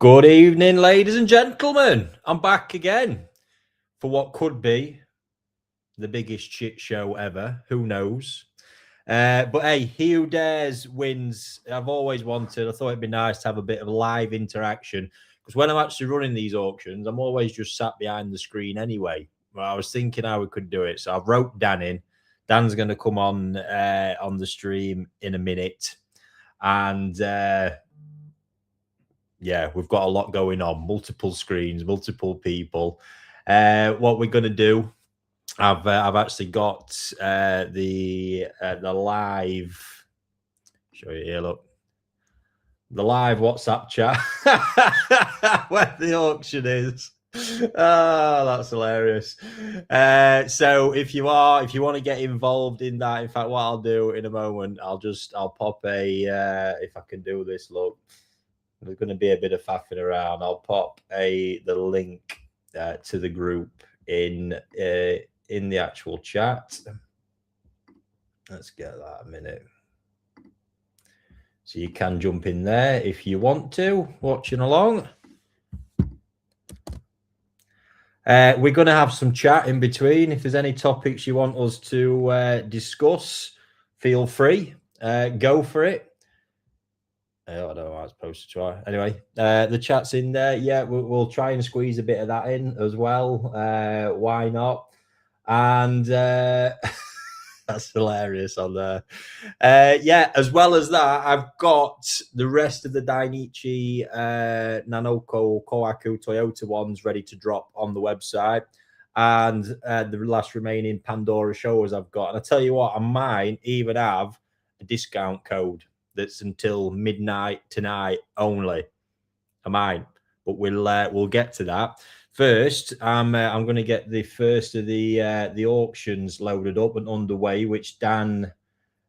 Good evening, ladies and gentlemen. I'm back again for what could be the biggest shit show ever. Who knows? But hey, he who dares wins. I've always wanted. I thought it'd be nice to have a bit of live interaction because when I'm actually running these auctions, I'm always just sat behind the screen anyway. Well, I was thinking how we could do it, so I've wrote Dan in. Dan's going to come on the stream in a minute, and yeah, we've got a lot going on, multiple screens, multiple people. What we're going to do, I've actually got the live. Show you here, look, the live WhatsApp chat where the auction is. Oh, that's hilarious. So if you want to get involved in that, in fact, what I'll do in a moment, I'll pop a if I can do this, look. There's going to be a bit of faffing around. I'll pop the link to the group in the actual chat. Let's get that a minute. So you can jump in there if you want to, watching along. We're going to have some chat in between. If there's any topics you want us to discuss, feel free. Go for it. I don't know how it's supposed to try. Anyway, the chat's in there. Yeah, we'll try and squeeze a bit of that in as well. Why not? And that's hilarious on there. Yeah, as well as that, I've got the rest of the Dainichi Nanoko Kohaku Toyota ones ready to drop on the website. And the last remaining Pandora shows I've got. And I tell you what, I might even have a discount code that's until midnight tonight only. I might, but we'll get to that. First, I'm going to get the first of the auctions loaded up and underway, which Dan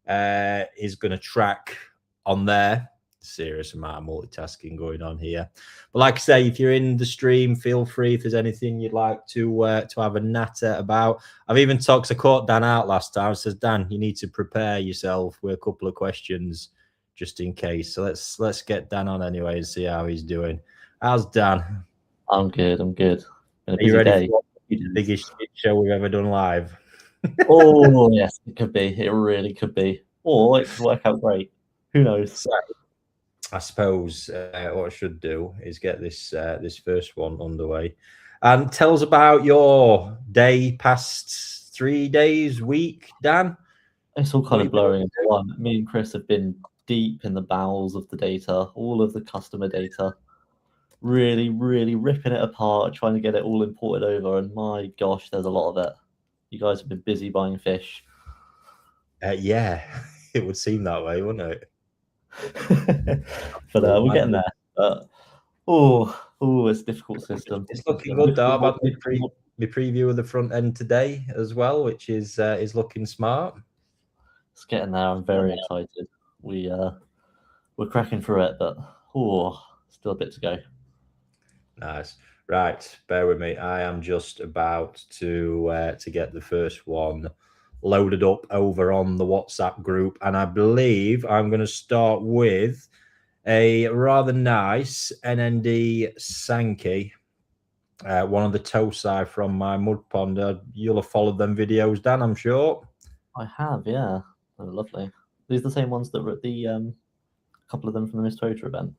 is going to track on there. Serious amount of multitasking going on here. But like I say, if you're in the stream, feel free if there's anything you'd like to have a natter about. I've even talked. I caught Dan out last time. I says, Dan, you need to prepare yourself with a couple of questions just in case. So let's get Dan on anyway and see how he's doing. How's Dan? I'm good. Been a Are busy you ready day. for the biggest shit show we've ever done live? Oh yes, it could be. It really could be. Or it could work out great. Who knows? So, I suppose what I should do is get this first one underway. And tell us about your day, past 3 days, week, Dan. It's all kind of blurring into one. Me and Chris have been deep in the bowels of the data, all of the customer data, really ripping it apart, trying to get it all imported over. And my gosh, there's a lot of it. You guys have been busy buying fish. Yeah, it would seem that way, wouldn't it? But we're getting there. It's a difficult system. It's looking good though. I've had my preview of the front end today as well, which is looking smart. It's getting there. I'm very excited. We're cracking through it, but still a bit to go. Nice. Right, bear with me. I am just about to get the first one loaded up over on the WhatsApp group, and I believe I'm going to start with a rather nice NND Sankey, one of the Tosai from my mud pond. You'll have followed them videos, Dan, I'm sure. I have, yeah. They're lovely. These are the same ones that were at the couple of them from the Miss Toyota event.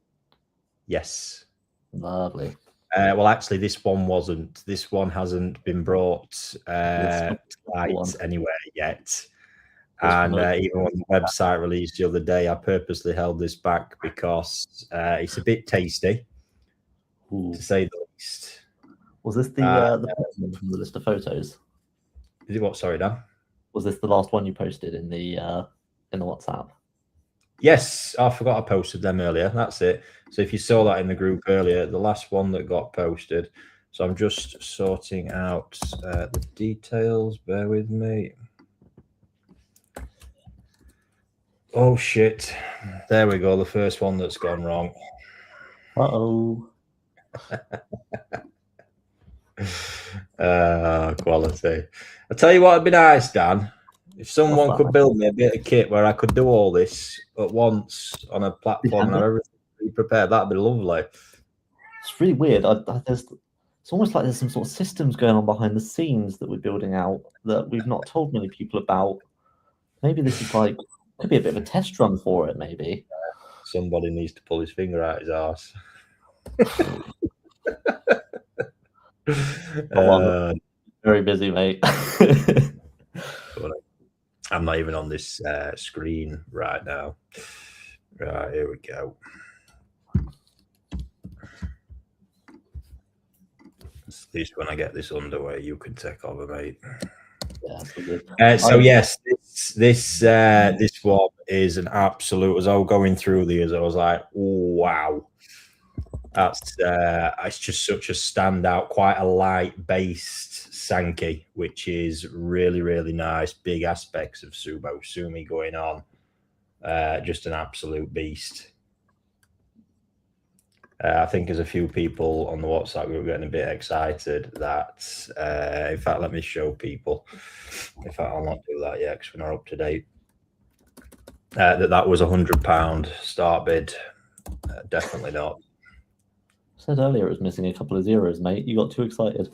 Yes. Lovely. Well, actually, this one wasn't. This one hasn't been brought to light anywhere yet. And even when the website released the other day, I purposely held this back because it's a bit tasty, to say the least. Was this the person from the list of photos? Is it what? Sorry, Dan. Was this the last one you posted in the WhatsApp? Yes, I forgot I posted them earlier. That's it. So if you saw that in the group earlier, the last one that got posted. So I'm just sorting out the details. Bear with me. Oh, shit. There we go. The first one that's gone wrong. Uh-oh. Quality. I'll tell you what would be nice, Dan. If someone could build me a bit of kit where I could do all this at once on a platform and have everything prepared, that'd be lovely. It's really weird. It's almost like there's some sort of systems going on behind the scenes that we're building out that we've not told many people about. Maybe this is like, could be a bit of a test run for it, maybe. Somebody needs to pull his finger out his arse. Very busy, mate. I'm not even on this screen right now. Right, here we go. At least when I get this underway, you can take over, mate. Yeah, so yes, this one is an absolute. As I was going through these, I was like, wow, that's it's just such a standout, quite a light based Sankey, which is really, really nice. Big aspects of Sumi going on. Just an absolute beast. I think there's a few people on the WhatsApp who were getting a bit excited that, in fact, let me show people. In fact, I'll not do that yet because we're not up to date. That was £100 start bid. Definitely not. I said earlier it was missing a couple of zeros, mate. You got too excited.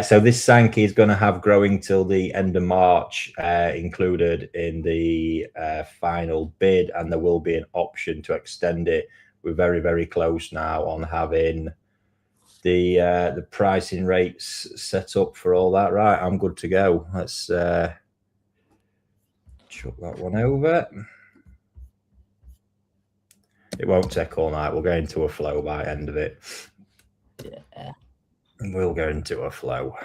So this Sankey is going to have growing till the end of March included in the final bid, and there will be an option to extend it. We're very, very close now on having the pricing rates set up for all that. Right, I'm good to go. Let's chuck that one over. It won't take all night. We'll go into a flow by the end of it. Yeah. We'll go into a flow.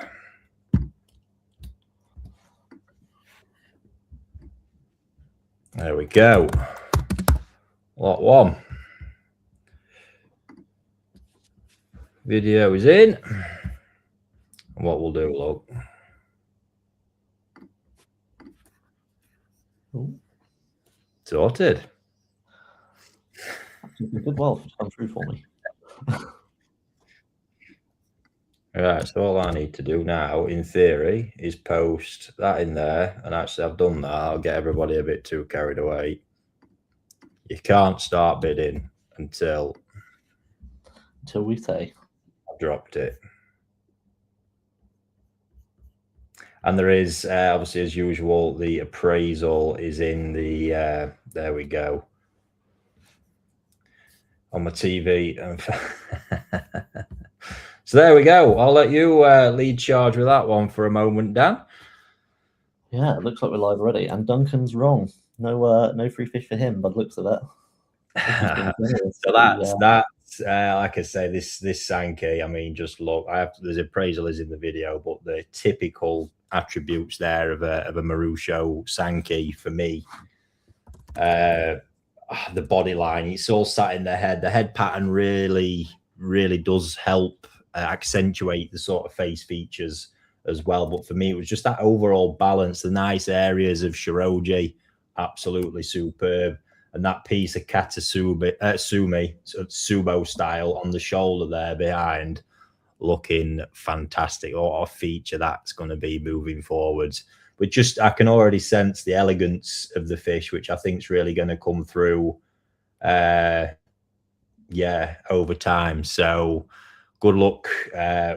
There we go. Lot one. Video is in. And what we'll do, look. Sorted. Good well come through for me. Right, so all I need to do now, in theory, is post that in there. And actually, I've done that. I'll get everybody a bit too carried away. You can't start bidding until we say. I've dropped it. And there is, obviously, as usual, the appraisal is in the, there we go, on my TV. So there we go. I'll let you lead charge with that one for a moment, Dan. Yeah, it looks like we're live already. And Duncan's wrong. No free fish for him, by the looks of it. So that's like I say, this Sankey, I mean, just look, there's appraisal is in the video, but the typical attributes there of a Marusho Sankey for me, the body line, it's all sat in the head pattern really does help accentuate the sort of face features as well. But for me, it was just that overall balance, the nice areas of Shiroji, absolutely superb. And that piece of Sumi, Subo style on the shoulder there behind, looking fantastic. What a feature that's going to be moving forwards. But just, I can already sense the elegance of the fish, which I think is really going to come through, over time. So good luck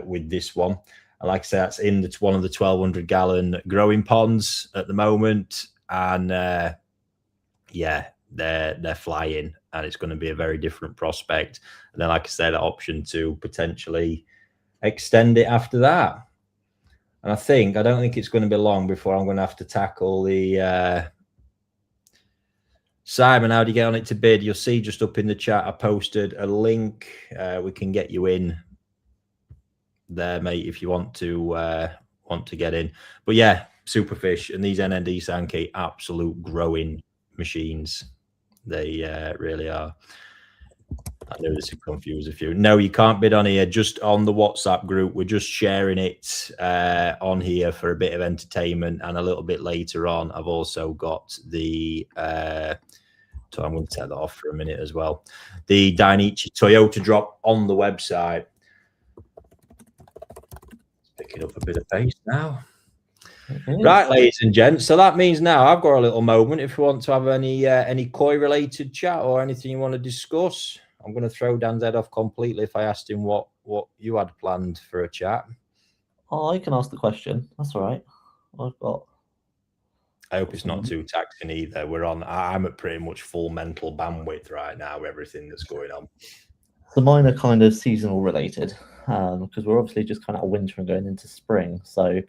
with this one. And like I said, that's in one of the 1,200 gallon growing ponds at the moment. And they're flying, and it's going to be a very different prospect. And then, like I said, an option to potentially extend it after that. And I don't think it's going to be long before I'm going to have to tackle the Simon, how do you get on it to bid? You'll see just up in the chat, I posted a link. We can get you in there, mate, if you want to get in. But yeah, Superfish and these NND Sankey, absolute growing machines. They really are. I know this will confuse a few. No, you can't bid on here, just on the WhatsApp group. We're just sharing it on here for a bit of entertainment, and a little bit later on I've also got the so I'm going to take that off for a minute as well, the Dainichi Toyota drop on the website. It's picking up a bit of pace now. Right, ladies and gents. So that means now I've got a little moment. If you want to have any koi related chat or anything you want to discuss, I'm going to throw Dan's head off completely if I asked him what you had planned for a chat. Oh, I can ask the question. That's all right. I've got. I hope it's not too taxing either. I'm at pretty much full mental bandwidth right now with everything that's going on. So mine are kind of seasonal related, because we're obviously just kind of winter and going into spring. So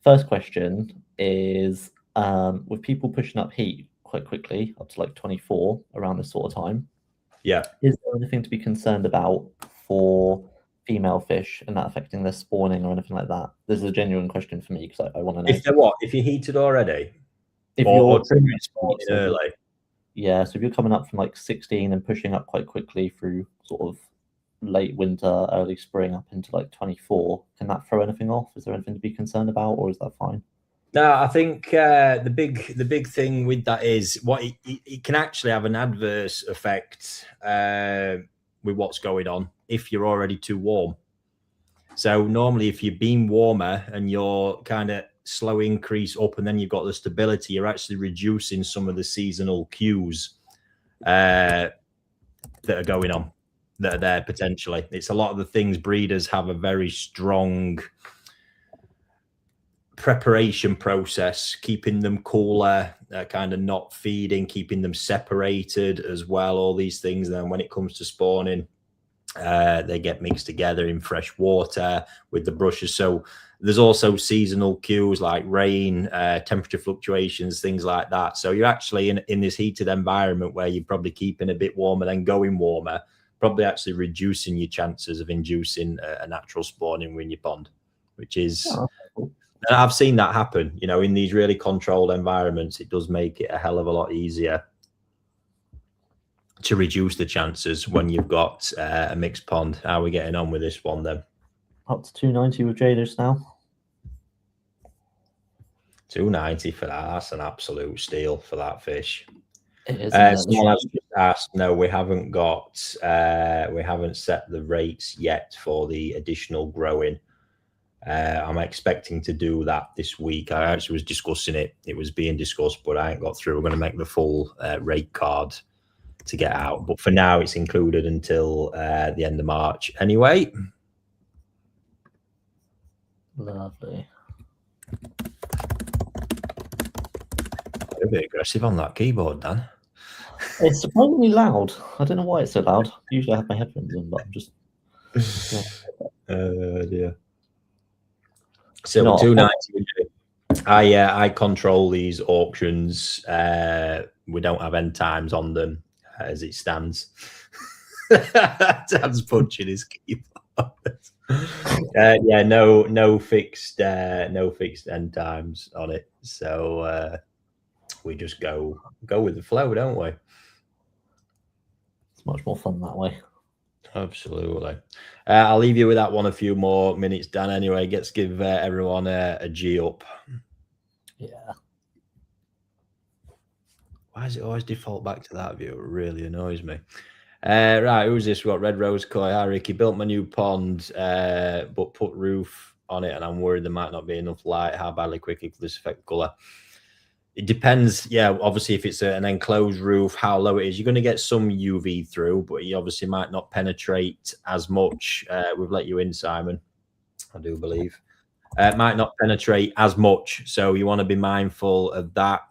first question is, with people pushing up heat quite quickly, up to like 24 around this sort of time, Yeah. is there anything to be concerned about for female fish and that affecting their spawning or anything like that? This is a genuine question for me because I want to know. If they're what? If you're heated already? If or you're spawning early? Yeah, so if you're coming up from like 16 and pushing up quite quickly through sort of late winter, early spring up into like 24, can that throw anything off? Is there anything to be concerned about, or is that fine? No, I think the big thing with that is what it can actually have an adverse effect with what's going on if you're already too warm. So normally, if you've been warmer and you're kind of slow increase up, and then you've got the stability, you're actually reducing some of the seasonal cues that are going on, that are there potentially. It's a lot of the things breeders have a very strong preparation process, keeping them cooler, kind of not feeding, keeping them separated as well, all these things. Then when it comes to spawning, they get mixed together in fresh water with the brushes. So there's also seasonal cues like rain, temperature fluctuations, things like that. So you're actually in this heated environment where you're probably keeping a bit warmer, then going warmer, probably actually reducing your chances of inducing a natural spawning in your pond, which is... And I've seen that happen, in these really controlled environments. It does make it a hell of a lot easier to reduce the chances when you've got a mixed pond. How are we getting on with this one then? Up to 290 with Jadis now. 290 for that. That's an absolute steal for that fish. It is. Someone has just asked, no, we haven't set the rates yet for the additional growing. I'm expecting to do that this week. I actually was discussing it. It was being discussed, but I ain't got through. We're going to make the full rate card to get out. But for now, it's included until the end of March anyway. Lovely. A bit aggressive on that keyboard, Dan. It's surprisingly loud. I don't know why it's so loud. Usually I have my headphones in, but I'm just... dear. So 290. I control these auctions. We don't have end times on them as it stands. Dan's punching his keyboard. No fixed end times on it. So we just go with the flow, don't we? It's much more fun that way. Absolutely. I'll leave you with that one a few more minutes, Dan. Anyway, let's give everyone a G up. Yeah. Why does it always default back to that view? It really annoys me. Right, who's this? We've got Red Rose Koi. Hi, Ricky. Built my new pond, but put roof on it, and I'm worried there might not be enough light. How badly quickly could this affect colour? It depends. Yeah, obviously, if it's an enclosed roof, how low it is, you're going to get some UV through, but you obviously might not penetrate as much. We've let you in, Simon, I do believe. Might not penetrate as much, so you want to be mindful of that.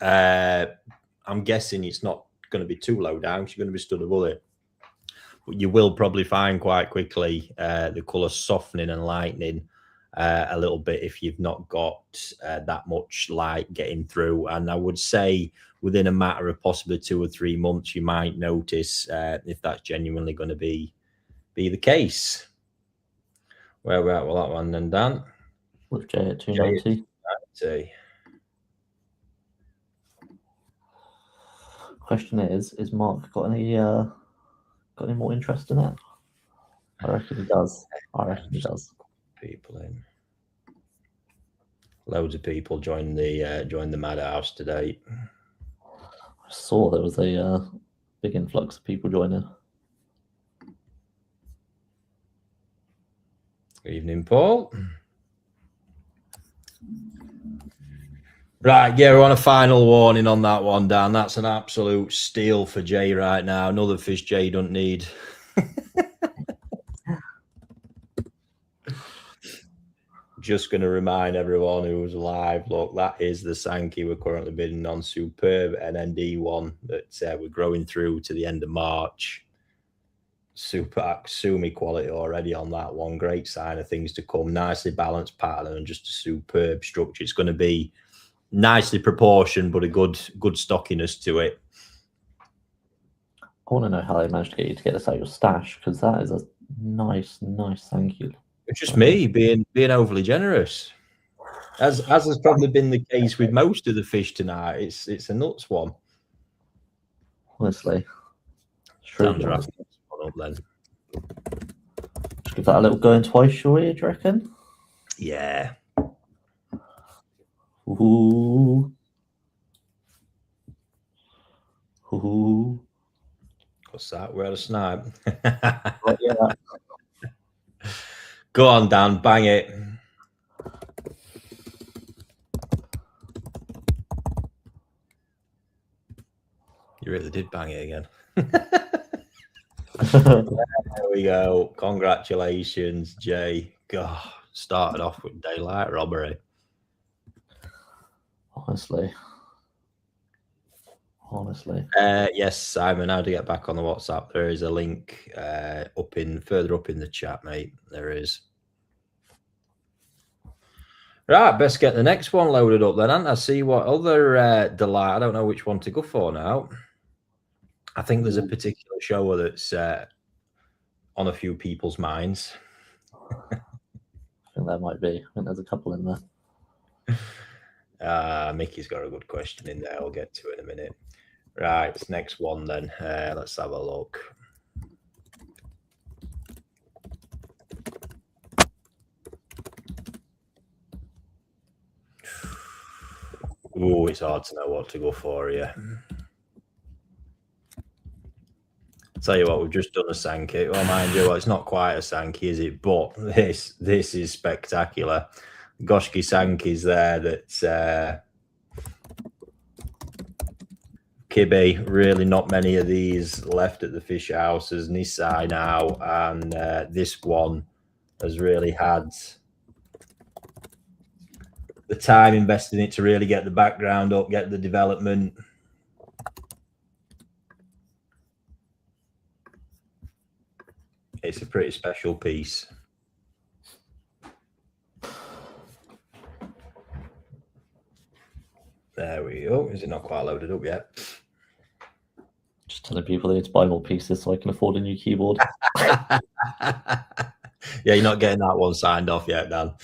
I'm guessing it's not going to be too low down, because you're going to be stood above it. But you will probably find quite quickly the colour softening and lightening a little bit if you've not got that much light getting through. And I would say within a matter of possibly 2 or 3 months, you might notice if that's genuinely going to be the case. Where we're at with that one then, Dan? With J at 290. Question is Mark got any more interest in it? I reckon he does. People in. Loads of people joined the Madhouse today. I saw there was a big influx of people joining. Good evening, Paul. Right, yeah, we're on a final warning on that one, Dan. That's an absolute steal for Jay right now. Another fish Jay don't need. Just going to remind everyone who's live, look, that is the Sankey we're currently bidding on. Superb NND one that we're growing through to the end of March. Super Aksumi quality already on that one. Great sign of things to come. Nicely balanced pattern and just a superb structure. It's going to be nicely proportioned, but a good stockiness to it. I want to know how they managed to get you to get this out of your stash, because that is a nice thank you. It's just me being overly generous, as has probably been the case with most of the fish tonight. It's a nuts one. Honestly, Sounds right. Up then. Just give that a little going twice, shall we? Do you reckon? Yeah. Ooh. Ooh. What's that? We're at a snipe. Oh, yeah. Go on, Dan. Bang it. You really did bang it again. There we go. Congratulations, Jay. God, started off with daylight robbery. Honestly. Yes, Simon, how to get back on the WhatsApp? There is a link further up in the chat, mate. There is. Right, best get the next one loaded up then, and I see what other delight. I don't know which one to go for now. I think there's a particular shower that's on a few people's minds. I think there might be. I think there's a couple in there. Mickey's got a good question in there. I'll get to it in a minute. Right, this next one then. Let's have a look. Oh, it's hard to know what to go for here. Tell you what, we've just done a Sankey. Well, mind you, it's not quite a Sankey, is it? But this is spectacular. Goshki Sankey's there. That's Kibbe. Really, not many of these left at the fish houses. Nisai now, and this one has really had the time invested in it to really get the background up, get the development. It's a pretty special piece. There we go. Is it not quite loaded up yet? Just telling people they need to buy more pieces so I can afford a new keyboard. Yeah, you're not getting that one signed off yet, Dan.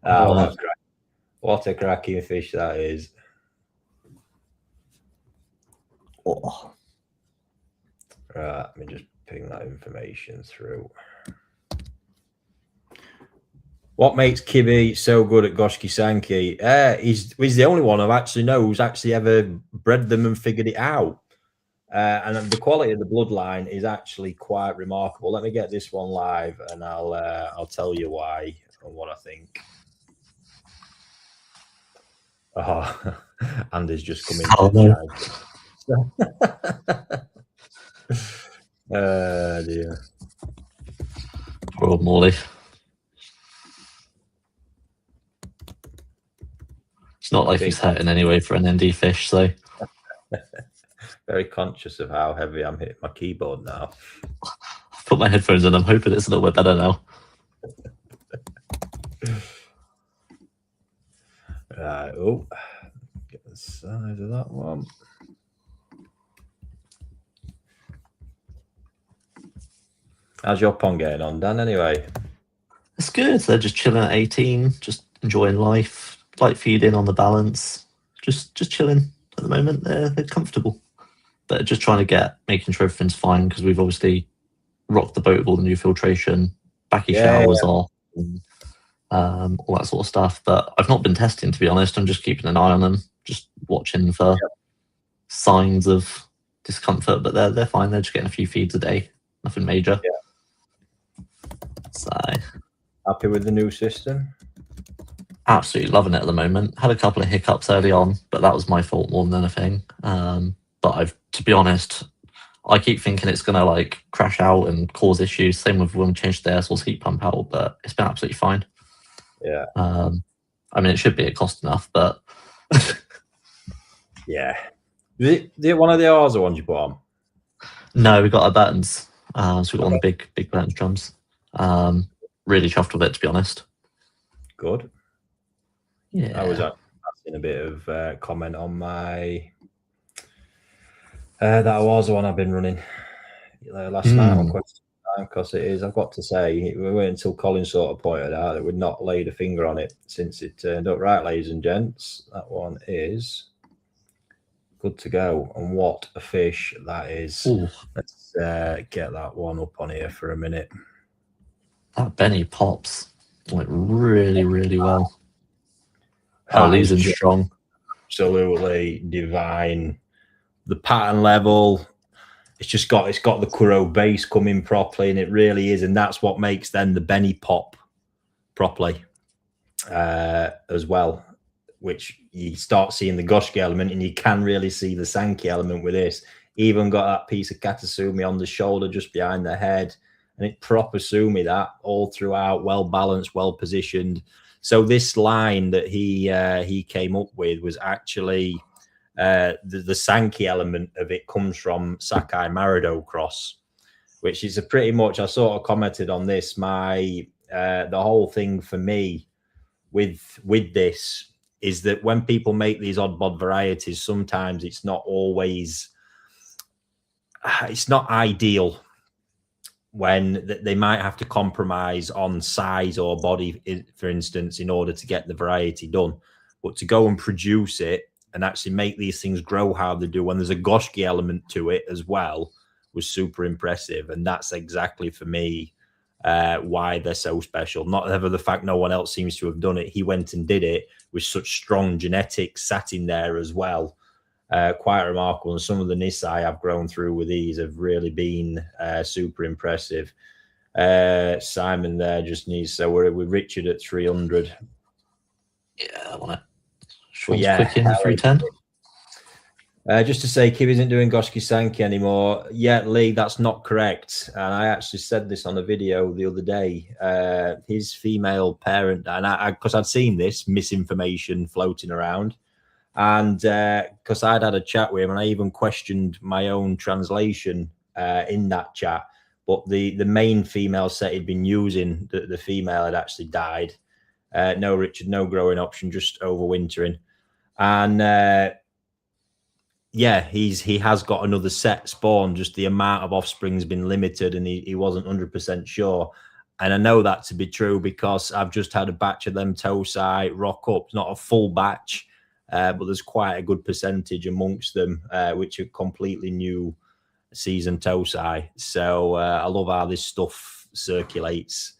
Oh, what a cracking fish that is. Oh. Right, let me just ping that information through. What makes Kibbe so good at Goshki Sankey? He's the only one I actually know who's actually ever bred them and figured it out. And the quality of the bloodline is actually quite remarkable. Let me get this one live, and I'll tell you why and what I think. Oh, Andy's just come in. Oh dear. Poor old Morley. It's not like he's hurting anyway for an ND fish, so. Very conscious of how heavy I'm hitting my keyboard now. I've put my headphones in. I'm hoping it's a little bit better now. Right. Oh, get the size of that one. How's your pond getting on, Dan? Anyway, it's good. They're just chilling at 18, just enjoying life, light feeding on the balance, just chilling at the moment. They're comfortable, but just trying to making sure everything's fine, because we've obviously rocked the boat with all the new filtration, backy showers off, and, all that sort of stuff. But I've not been testing, to be honest. I'm just keeping an eye on them, just watching for signs of discomfort. But they're fine. They're just getting a few feeds a day, nothing major. Yeah. So happy with the new system? absolutely loving it at the moment. Had a couple of hiccups early on, but that was my fault more than anything. But to be honest, I keep thinking it's going to like crash out and cause issues. Same with when we changed the air source heat pump out, but it's been absolutely fine. Yeah. I mean, it should be at cost enough, but yeah. Is it one of the Arza ones you put on? No, we got our buttons. So we got on the big buttons drums. Really chuffed with it, to be honest. Good. Yeah. I was asking a bit of comment on my that was the one I've been running last night on question time, because it is. I've got to say, we waited until Colin sort of pointed out that we'd not laid a finger on it since it turned up. Right, ladies and gents, that one is good to go. And what a fish that is! Ooh. Let's get that one up on here for a minute. That Benny pops like really, really well. Leaves in strong. Absolutely divine. The pattern level, it's got the Kuro base coming properly, and it really is, and that's what makes then the Benny pop properly as well, which you start seeing the Goshki element, and you can really see the Sankey element with this. Even got that piece of Katasumi on the shoulder just behind the head, and it proper Sumi that all throughout, well balanced, well positioned. So this line that he came up with was actually the Sankey element of it comes from Sakai Marido cross, which is a pretty much, I sort of commented on this. The whole thing for me with this is that when people make these odd bod varieties, sometimes it's not always, it's not ideal when they might have to compromise on size or body, for instance, in order to get the variety done. But to go and produce it and actually make these things grow how they do when there's a Goshki element to it as well was super impressive. And that's exactly for me why they're so special. Not ever the fact no one else seems to have done it. He went and did it with such strong genetics sat in there as well. Quite remarkable. And some of the Nisai I've grown through with these have really been super impressive. Simon there just needs, so we're with Richard at 300. Yeah, I want it. Quick in 310. Just to say, Kiv isn't doing Goshki Sankey anymore. Yeah, Lee, that's not correct. And I actually said this on a video the other day. His female parent, and because I'd seen this misinformation floating around, and because I'd had a chat with him, and I even questioned my own translation in that chat. But the main female set he'd been using, the female had actually died. No, Richard, no growing option, just overwintering. And yeah, he has got another set spawned. Just the amount of offspring's been limited, and he wasn't 100% sure. And I know that to be true because I've just had a batch of them Tosai rock up. It's not a full batch, but there's quite a good percentage amongst them, which are completely new season Tosai. So I love how this stuff circulates.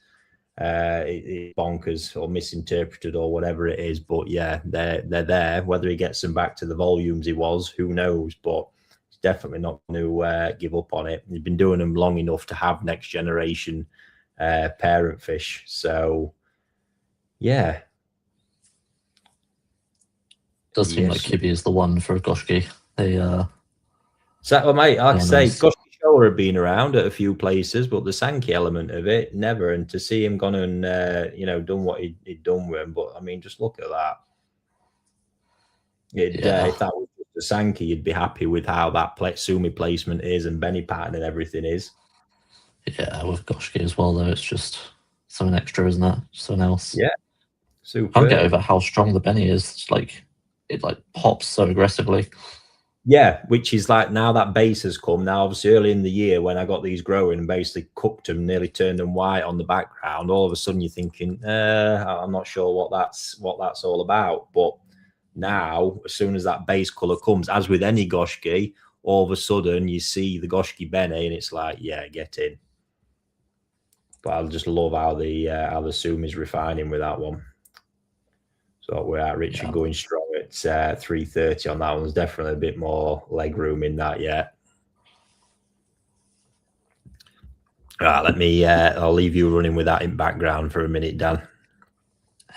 It's bonkers or misinterpreted or whatever it is, but yeah, they're there. Whether he gets them back to the volumes he was, who knows? But he's definitely not going to give up on it. He's been doing them long enough to have next generation parent fish. So yeah, does seem like Kibby is the one for Goshki. They so, well, mate, like I say, Goshki Shower had been around at a few places, but the Sankey element of it, never. And to see him gone and done what he'd done with him, but I mean, just look at that. If that was just a Sankey, you'd be happy with how that Sumi placement is and Benny pattern and everything is. Yeah, with Goshki as well, though, it's just something extra, isn't it? Something else. Yeah, super. I can't get over how strong the Benny is. It's like it pops so aggressively. Yeah, which is like now that base has come. Now, obviously, early in the year when I got these growing and basically cooked them, nearly turned them white on the background, all of a sudden you're thinking, I'm not sure what that's all about. But now, as soon as that base color comes, as with any Goshki, all of a sudden you see the Goshki Benny, and it's like, yeah, get in. But I just love how the Sumi is refining with that one. So we're at Richard going strong at 330 on that one. There's definitely a bit more leg room in that yet. Let me, I'll leave you running with that in background for a minute, Dan.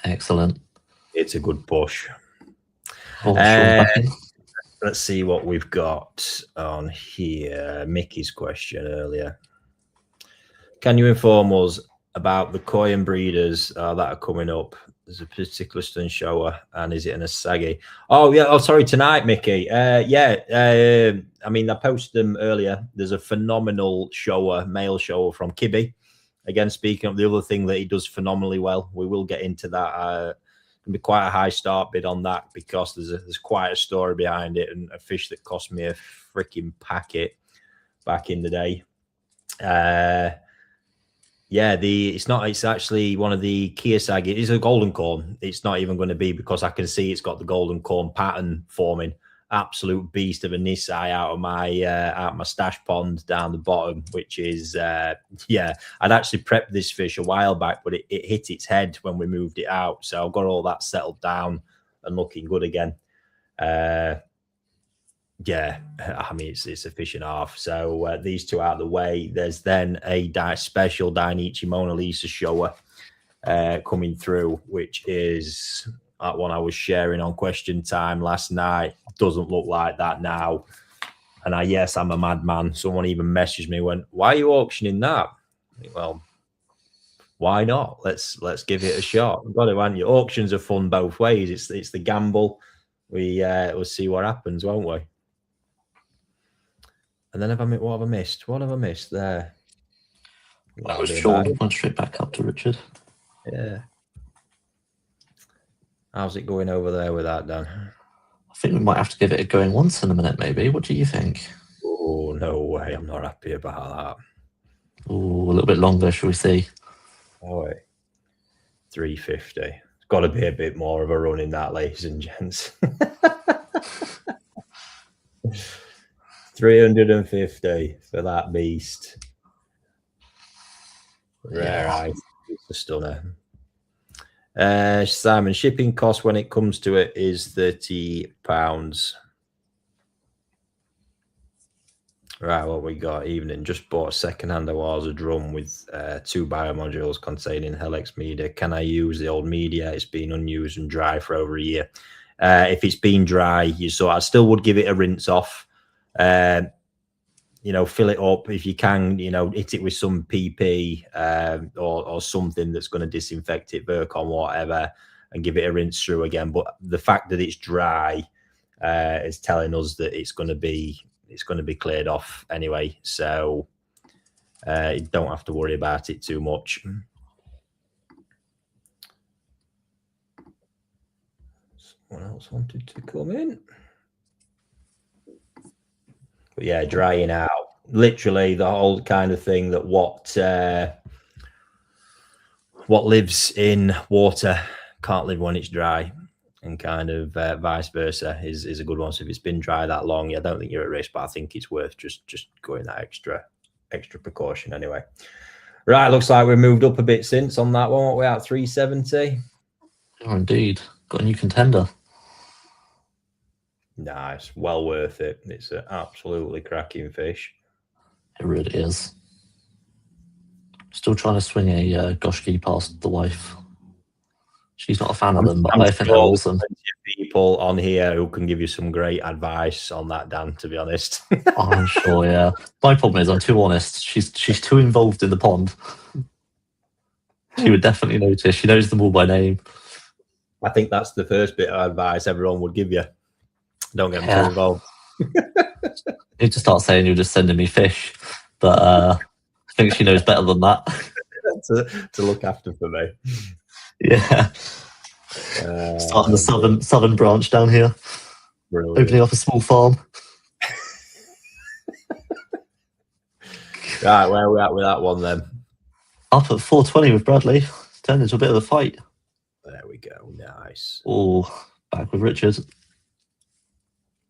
Excellent. It's a good push. Oh, Sean's back in. Let's see what we've got on here. Mickey's question earlier. Can you inform us about the koi and breeders that are coming up? There's a particular stun shower, and is it an Asagi? Oh, yeah. Oh, sorry, tonight, Mickey. I mean, I posted them earlier. There's a phenomenal shower, male shower from Kibby. Again, speaking of the other thing that he does phenomenally well, we will get into that. Can be quite a high start bid on that because there's quite a story behind it, and a fish that cost me a freaking packet back in the day. It's actually one of the Kiyosagi. It is a golden corn. It's not even going to be because I can see it's got the golden corn pattern forming. Absolute beast of a Nisai out of my stash pond down the bottom, which is I'd actually prepped this fish a while back, but it hit its head when we moved it out. So I've got all that settled down and looking good again. I mean, it's a fish and a half. So these two out of the way. There's then a special Dainichi Mona Lisa shower coming through, which is that one I was sharing on Question Time last night. Doesn't look like that now. And I'm a madman. Someone even messaged me, went, "Why are you auctioning that?" Well, why not? Let's give it a shot. Got it, haven't you? Auctions are fun both ways. It's the gamble. We'll see what happens, won't we? And then what have I missed? What have I missed there? That was Sean. Went straight back up to Richard. Yeah. How's it going over there with that, Dan? I think we might have to give it a going once in a minute, maybe. What do you think? Oh, no way. I'm not happy about that. Oh, a little bit longer, shall we see? Oh, wait. 350. It's got to be a bit more of a run in that, ladies and gents. 350 for that beast. Rare eyes. It's a stunner. Simon, shipping cost when it comes to it is £30. Right, what we got? Evening. Just bought a second-hand Awaza drum with 2 biomodules containing Helix media. Can I use the old media? It's been unused and dry for over a year. If it's been dry, I still would give it a rinse off. Fill it up if you can, hit it with some PP or something that's going to disinfect it, Virkon, whatever, and give it a rinse through again. But the fact that it's dry is telling us that it's going to be cleared off anyway. So you don't have to worry about it too much. Someone else wanted to come in. But yeah, drying out. Literally the whole kind of thing that what lives in water can't live when it's dry, and kind of vice versa is a good one. So if it's been dry that long, I don't think you're at risk, but I think it's worth just going that extra precaution anyway. Right, looks like we've moved up a bit since on that one. What we're at, 370? Oh, indeed. Got a new contender. Nice, well worth it. It's an absolutely cracking fish. It really is. Still trying to swing a Goshki past the wife. She's not a fan of them, but I think they're awesome. People on here who can give you some great advice on that, Dan, to be honest. I'm sure, yeah. My problem is I'm too honest. She's too involved in the pond. She would definitely notice. She knows them all by name. I think that's the first bit of advice everyone would give you. Don't get too involved. You need to start saying you're just sending me fish. But I think she knows better than that. to look after for me. Yeah. Starting the southern branch down here. Brilliant. Opening up a small farm. Right, where are we at with that one then? Up at 420 with Bradley. It's turned into a bit of a fight. There we go. Nice. Oh, back with Richard.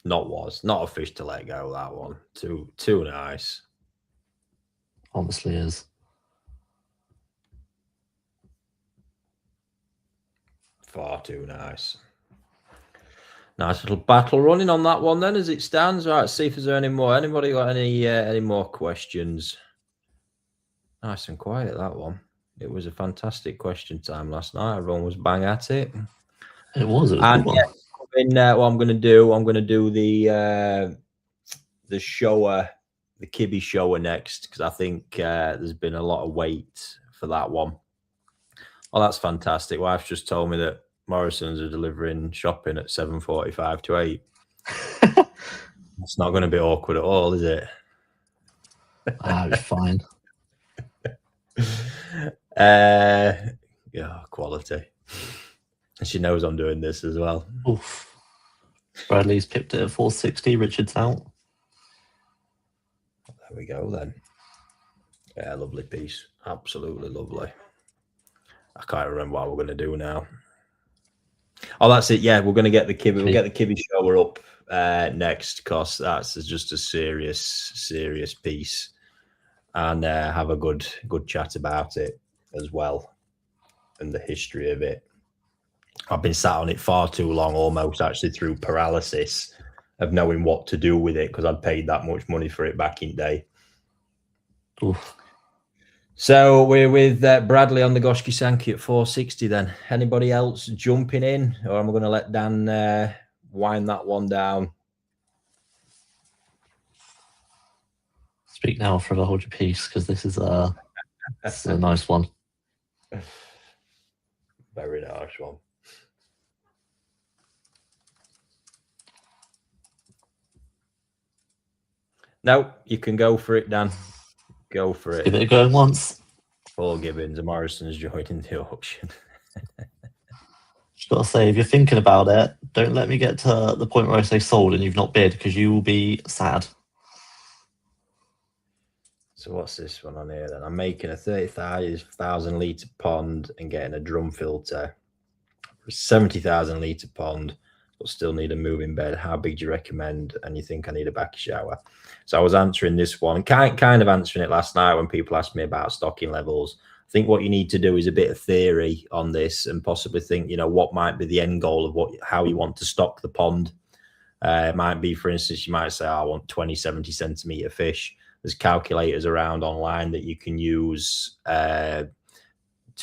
Not a fish to let go, that one. Too nice. Honestly is. Far too nice. Nice little battle running on that one then as it stands. All right, see if there's any more. Anybody got any more questions? Nice and quiet, that one. It was a fantastic question time last night. Everyone was bang at it. It was a And good yeah, what I'm going to do the shower, the Kibby shower next, because I think there's been a lot of wait for that one. Oh, that's fantastic. Wife's just told me that Morrison's are delivering shopping at 7:45 to 8. It's not going to be awkward at all, is it? It's fine. Yeah, quality. And she knows I'm doing this as well. Oof. Bradley's pipped it at 460. Richard's out. There we go then. Yeah, lovely piece. Absolutely lovely. I can't remember what we're going to do now. Oh, that's it. Yeah, we're going to get the Kibby. We'll get the Kibby shower up next, because that's just a serious piece, and have a good chat about it as well, and the history of it. I've been sat on it far too long, almost actually through paralysis of knowing what to do with it, because I'd paid that much money for it back in day. Oof. So we're with Bradley on the Goshki Sankey at 460 then. Anybody else jumping in, or am I going to let Dan wind that one down? Speak now for the hold your peace, because this is a nice one. Very nice one. No, you can go for it, Dan. Go for it. Give it a go once. Paul Gibbons and Morrison's joining the auction. Just got to say, if you're thinking about it, don't let me get to the point where I say sold and you've not bid, because you will be sad. So what's this one on here then? I'm making a 30,000 litre pond and getting a drum filter for a 70,000 litre pond, but still need a moving bed. How big do you recommend? And you think I need a back shower? So I was answering this one, kind of answering it last night when people asked me about stocking levels. I think what you need to do is a bit of theory on this, and possibly think, what might be the end goal of how you want to stock the pond. It might be, for instance, you might say, I want 20, 70 centimetre fish. There's calculators around online that you can use to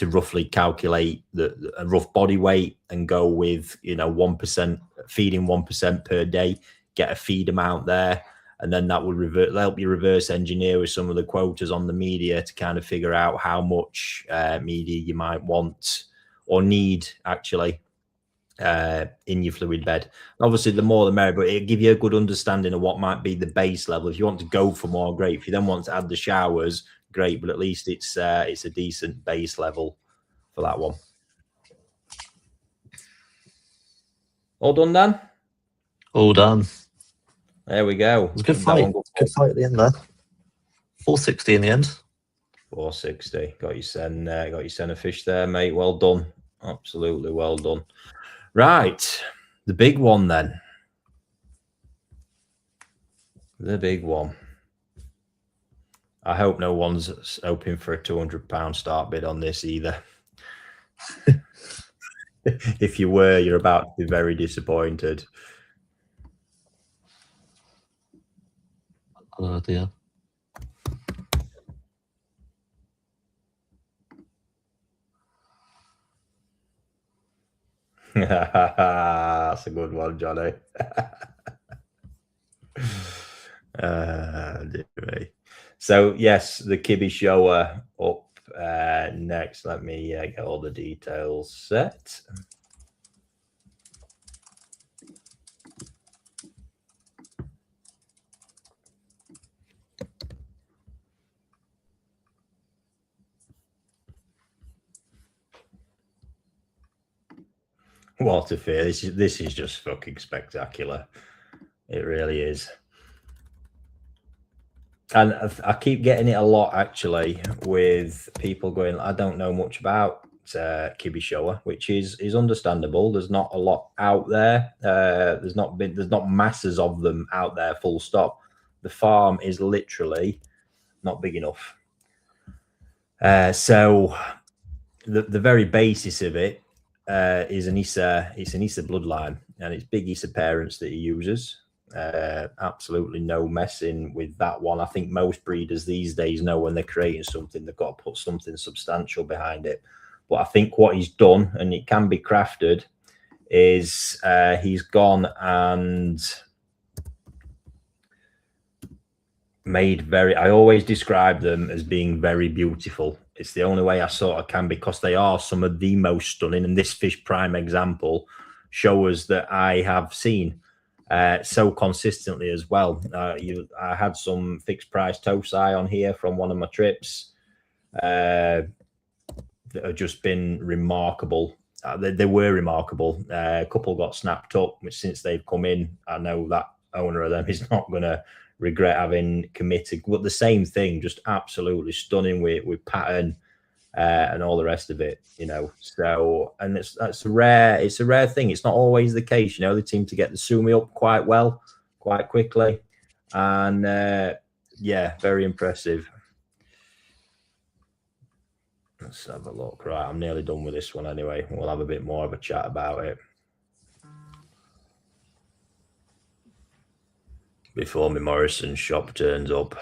roughly calculate a rough body weight and go with, 1%, feeding 1% per day, get a feed amount there. And then that would help you reverse engineer with some of the quotas on the media to kind of figure out how much media you might want or need actually in your fluid bed. Obviously, the more the merrier, but it'll give you a good understanding of what might be the base level. If you want to go for more, great. If you then want to add the showers, great. But at least it's a decent base level for that one. All done, Dan? All done. There we go. It was a good fight. Good fight at the end there. 460 in the end. 460. Got your center fish there, mate. Well done. Absolutely well done. Right. The big one then. The big one. I hope no one's hoping for a £200 start bid on this either. If you were, you're about to be very disappointed. Oh dear. That's a good one, Johnny. Dear me. So yes, the Kibby shower up next. Let me get all the details set. What a fear. This is just fucking spectacular. It really is. And I keep getting it a lot, actually, with people going, I don't know much about Kibby shower, which is understandable. There's not a lot out there. There's not masses of them out there, full stop. The farm is literally not big enough. So the very basis of it is an Issa bloodline, and it's big Issa parents that he uses. Absolutely no messing with that one. I think most breeders these days know when they're creating something, they've got to put something substantial behind it. But I think what he's done, and it can be crafted, is he's gone and made I always describe them as being very beautiful. It's the only way I sort of can, because they are some of the most stunning, and this fish prime example shows that I have seen so consistently as well. I had some fixed price tosi on here from one of my trips that have just been remarkable. They were remarkable. A couple got snapped up, which since they've come in, I know that owner of them is not going to regret having committed. But the same thing, just absolutely stunning with pattern and all the rest of it, you know. So, and it's a rare thing. It's not always the case, you know. They seem to get the sumi up quite well, quite quickly, and yeah, very impressive. Let's have a look. Right, I'm nearly done with this one anyway. We'll have a bit more of a chat about it before my Morrison shop turns up.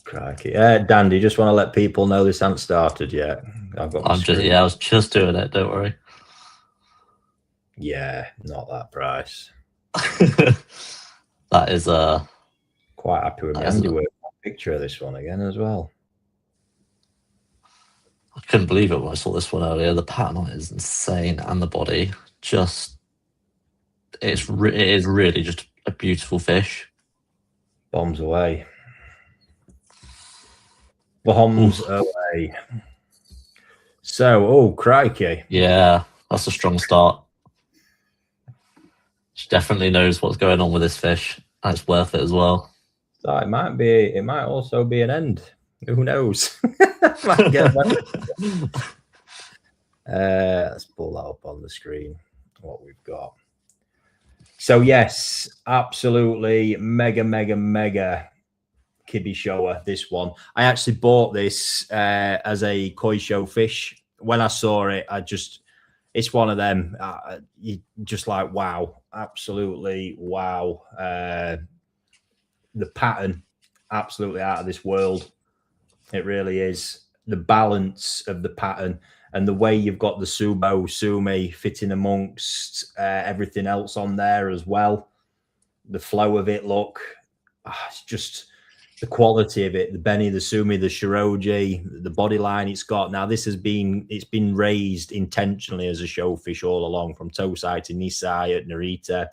Crikey. Dan, do you just want to let people know this hasn't started yet? I was just doing it, don't worry. Yeah, not that price. That is quite happy with my handiwork. Picture of this one again as well. I couldn't believe it when I saw this one earlier. The pattern on it is insane, and the body just it is really just a beautiful fish. Bombs away. Bombs away. So, oh crikey. Yeah, that's a strong start. She definitely knows what's going on with this fish. And it's worth it as well. So it might also be an end. Who knows? Let's pull that up on the screen, what we've got. So yes, absolutely mega kiddie shower, this one. I actually bought this as a koi show fish. When I saw it, it's one of them, you just like, wow, absolutely wow. The pattern, absolutely out of this world. It really is. The balance of the pattern and the way you've got the sumo, sumi fitting amongst everything else on there as well. The flow of it, look, it's just the quality of it. The beni, the sumi, the shiroji, the body line it's got. Now this it's been raised intentionally as a show fish all along, from Tosai to Nisai at Narita.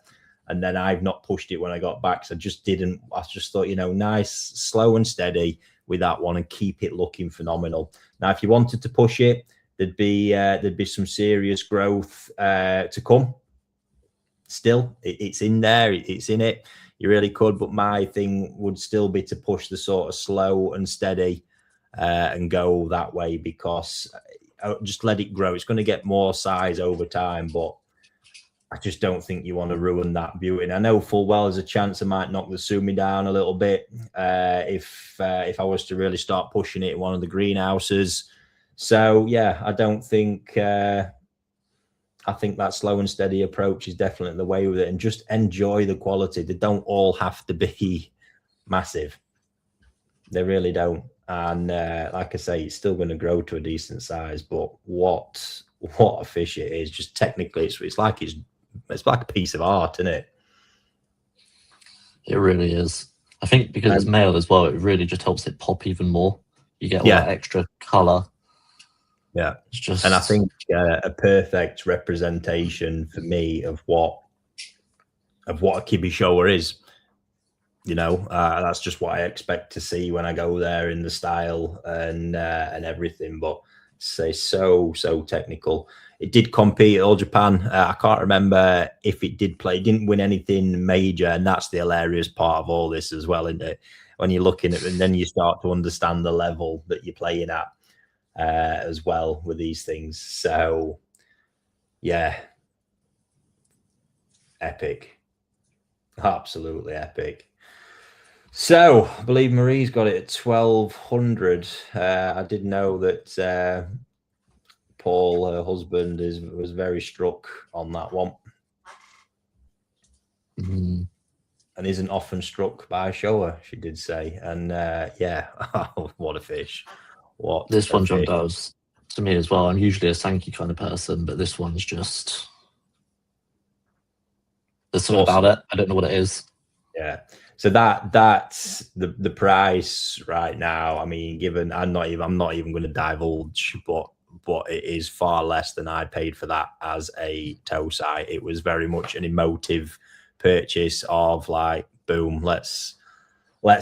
And then I've not pushed it when I got back. So I just thought, you know, nice, slow and steady with that one and keep it looking phenomenal. Now, if you wanted to push it, there'd be some serious growth to come. Still, it's in there, it's in it. You really could, but my thing would still be to push the sort of slow and steady and go that way, because just let it grow. It's going to get more size over time, but I just don't think you want to ruin that beauty. And I know full well there's a chance I might knock the sumi down a little bit if I was to really start pushing it in one of the greenhouses. So yeah, I don't think I think that slow and steady approach is definitely the way with it, and just enjoy the quality. They don't all have to be massive. They really don't. And like I say, it's still going to grow to a decent size, but what a fish it is. Just technically, it's like a piece of art, isn't it? It really is. I think because it's male as well, it really just helps it pop even more. You get all that extra color. Yeah, it's just, and I think a perfect representation for me of what a kibi shower is. You know, that's just what I expect to see when I go there, in the style and everything. But say so technical. It did compete at All Japan. I can't remember if it did play. It didn't win anything major, and that's the hilarious part of all this as well, isn't it? When you're looking at it, and then you start to understand the level that you're playing at as well with these things. So, yeah, epic, absolutely epic. So, I believe Marie's got it at 1200. I did know that Paul, her husband, was very struck on that one, and isn't often struck by a shower, she did say. And yeah, what a fish! What this one John does. To me as well. I'm usually a Sankey kind of person, but this one's just... There's something about it. I don't know what it is. Yeah. So that's the price right now. I mean, given I'm not even going to divulge, but it is far less than I paid for that as a toe sight. It was very much an emotive purchase of like, boom, let's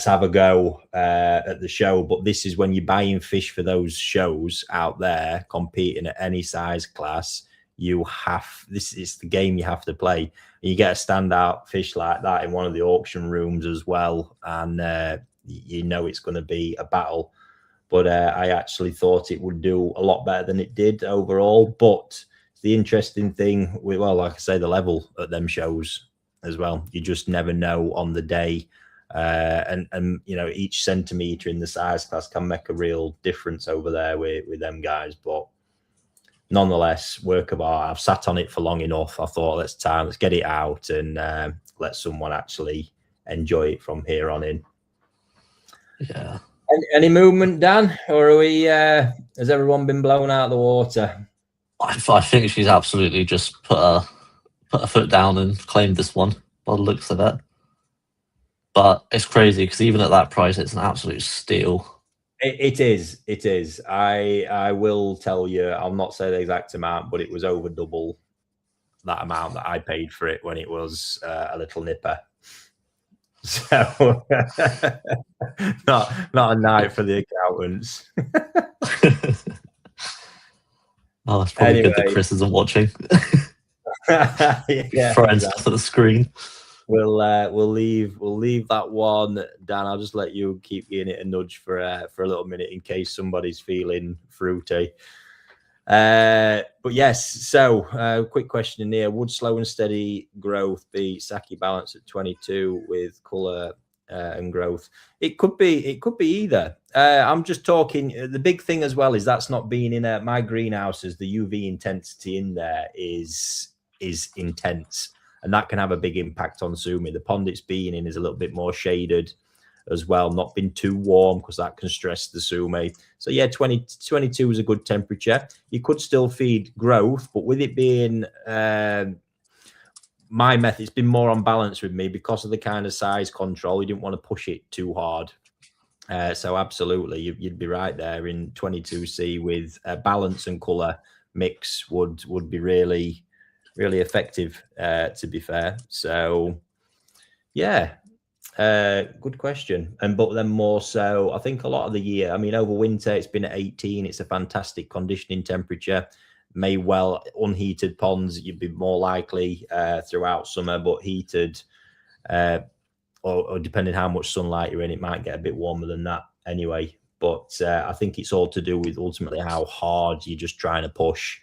have a go at the show. But this is when you're buying fish for those shows out there, competing at any size class. This is the game you have to play. You get a standout fish like that in one of the auction rooms as well, and you know it's going to be a battle. But I actually thought it would do a lot better than it did overall. But the interesting thing, well, like I say, the level at them shows as well. You just never know on the day. And you know, each centimetre in the size class can make a real difference over there with them guys. But nonetheless, work of art. I've sat on it for long enough. I thought, let's get it out and let someone actually enjoy it from here on in. Yeah. Any movement, Dan, or are we? Has everyone been blown out of the water? I think she's absolutely just put her foot down and claimed this one by the looks of it. But it's crazy because even at that price, it's an absolute steal. It is. I will tell you, I'll not say the exact amount, but it was over double that amount that I paid for it when it was a little nipper. So not a night for the accountants. Oh, it's probably good that Chris isn't watching. Yeah, throwing stuff at the screen. We'll leave that one, Dan. I'll just let you keep giving it a nudge for a little minute in case somebody's feeling fruity. But yes, so quick question in here: would slow and steady growth be Saki balance at 22 with colour and growth? It could be either. I'm just talking. The big thing as well is that's not being in my greenhouses. The UV intensity in there is intense. And that can have a big impact on Sumi. The pond it's being in is a little bit more shaded as well, not been too warm because that can stress the Sumi. So yeah, 22 is a good temperature. You could still feed growth, but with it being my method, it's been more on balance with me because of the kind of size control. You didn't want to push it too hard. So absolutely, you'd be right there in 22C with balance and colour mix would be really effective, to be fair. So yeah, good question. But then more so, I think a lot of the year, I mean, over winter it's been at 18. It's a fantastic conditioning temperature. May well unheated ponds, you'd be more likely throughout summer, but heated or depending how much sunlight you're in, it might get a bit warmer than that anyway. But I think it's all to do with ultimately how hard you're just trying to push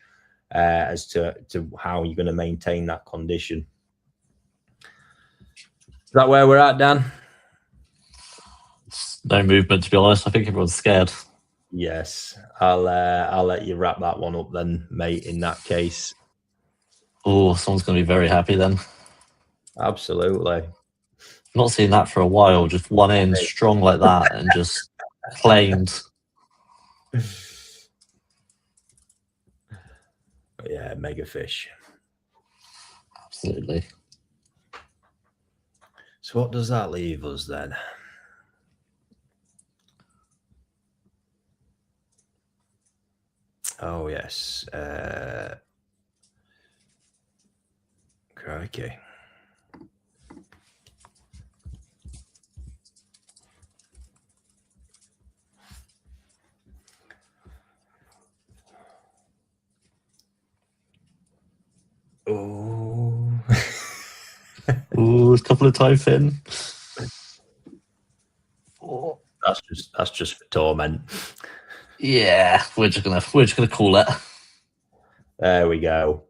as to how you're going to maintain that condition. Is that where we're at, Dan? No movement, to be honest. I think everyone's scared. Yes, I'll let you wrap that one up then, mate. In that case, oh, someone's going to be very happy then. Absolutely. I've not seen that for a while. Just one in strong like that and just claimed. Yeah, mega fish. Absolutely. So what does that leave us then? Oh, yes. Crikey. Oh. Ooh, a couple of time fin. Oh. That's just for torment. Yeah, we're just gonna call it. There we go.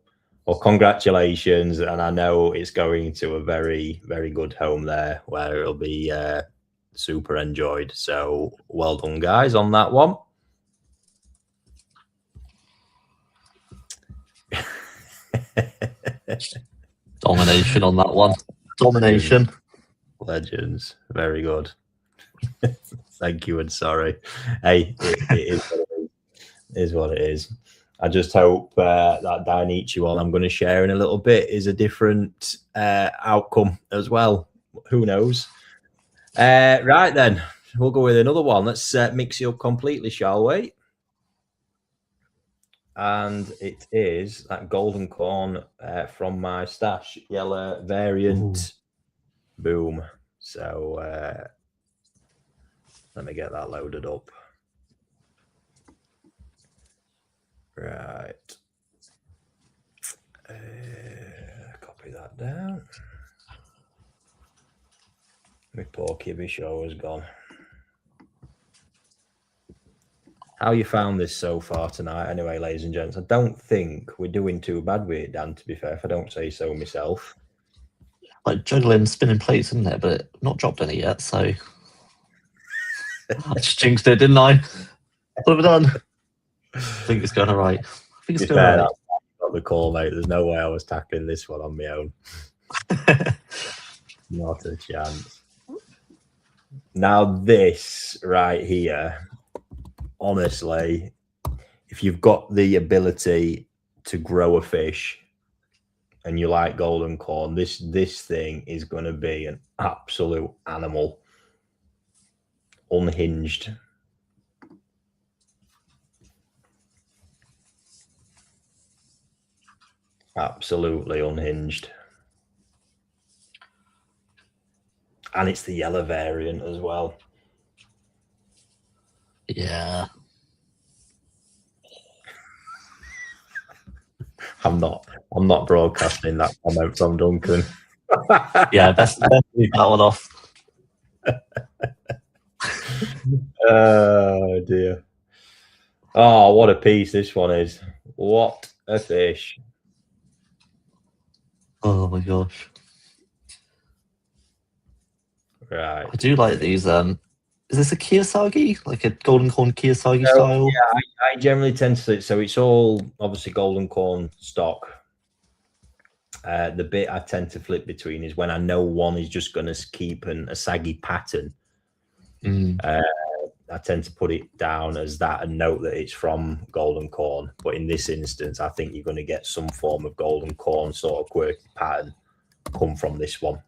Well, congratulations, and I know it's going to a very, very good home there where it'll be super enjoyed. So well done, guys, on that one. Domination on that one. Domination. Legends. Very good. Thank you and sorry. Hey, it is what it is. Is what it is. I just hope that Dainichi one I'm going to share in a little bit is a different outcome as well. Who knows? Right then, we'll go with another one. Let's mix it up completely, shall we? And it is that golden corn from my stash, yellow variant. Ooh. Boom. So let me get that loaded up. Right. Copy that down. My poor Kibby show has gone. How you found this so far tonight, anyway, ladies and gents? I don't think we're doing too bad with it, Dan, to be fair, if I don't say so myself. Like juggling, spinning plates, isn't it? But not dropped any yet, so I just jinxed it, didn't I? What have I done? I think it's going all right. I think it's going all right. Got the call, mate. There's no way I was tackling this one on my own. Not a chance. Now this right here, honestly, if you've got the ability to grow a fish and you like golden corn, this thing is going to be an absolute animal. Unhinged. Absolutely unhinged. And it's the yellow variant as well. Yeah. I'm not broadcasting that comment from Duncan. Yeah, best leave that one off. Oh dear. Oh, what a piece this one is. What a fish. Oh my gosh. Right. I do like these. Is this a Kiyosagi? Like a golden corn Kiyosagi style? Yeah, I generally tend to, so it's all obviously golden corn stock. The bit I tend to flip between is when I know one is just going to keep a saggy pattern. I tend to put it down as that and note that it's from golden corn. But in this instance, I think you're going to get some form of golden corn sort of quirky pattern come from this one.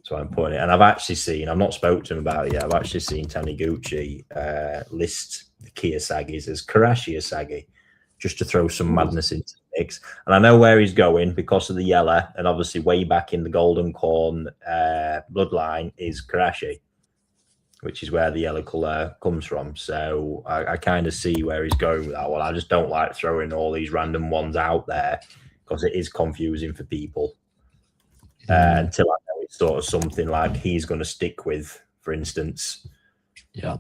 So I'm putting it, and I've actually seen, I've not spoken to him about it yet, I've actually seen Taniguchi list the Kiyosagis as Karashi Asagi, just to throw some madness into the mix. And I know where he's going because of the yellow, and obviously way back in the golden corn bloodline is Karashi, which is where the yellow colour comes from. So I kind of see where he's going with that one. I just don't like throwing all these random ones out there because it is confusing for people. Until I know it's sort of something like he's going to stick with, for instance. Yeah.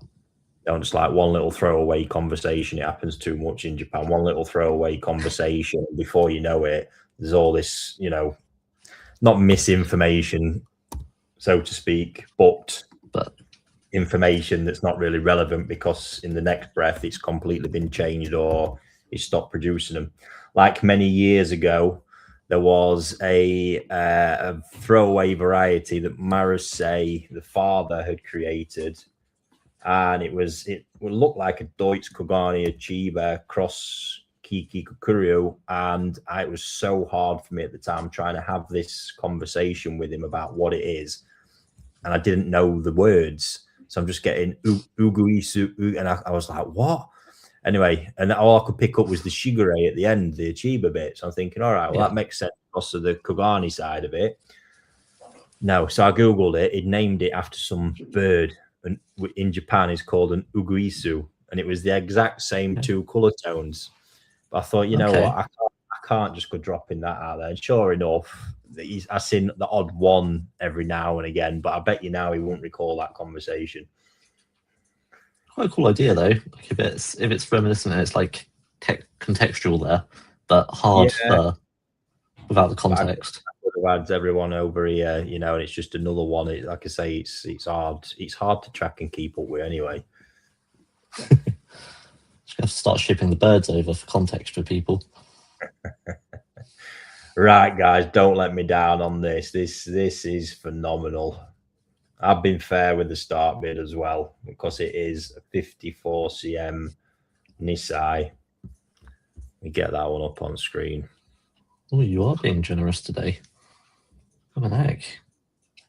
Don't just like one little throwaway conversation. It happens too much in Japan. One little throwaway conversation. Before you know it, there's all this, you know, not misinformation, so to speak, but information that's not really relevant because in the next breath it's completely been changed or it's stopped producing them. Like many years ago, there was a throwaway variety that Marusei, the father, had created, and it would look like a Deutsch Kogani Chiba cross Kiki Kukuryu, and it was so hard for me at the time trying to have this conversation with him about what it is, and I didn't know the words, so I'm just getting uguisu, and I was like, what? Anyway, and all I could pick up was the Shigure at the end, the Chiba bit. So I'm thinking, all right, well, that makes sense because of the Kogani side of it. No, so I Googled it. It named it after some bird. And in Japan, it's called an uguisu. And it was the exact same two color tones. But I thought, you know what? I can't just go dropping that out there. And sure enough, I've seen the odd one every now and again. But I bet you now he won't recall that conversation. Quite a cool idea though. Like if it's reminiscent and it's like contextual there, but hard without the context. I would have had everyone over here, you know, and it's just another one. Like I say, it's hard. It's hard to track and keep up with anyway. Just have to start shipping the birds over for context for people. Right, guys, don't let me down on this. This is phenomenal. I've been fair with the start bid as well because it is a 54 cm Nisai. We get that one up on screen. Oh, you are being generous today. What the heck?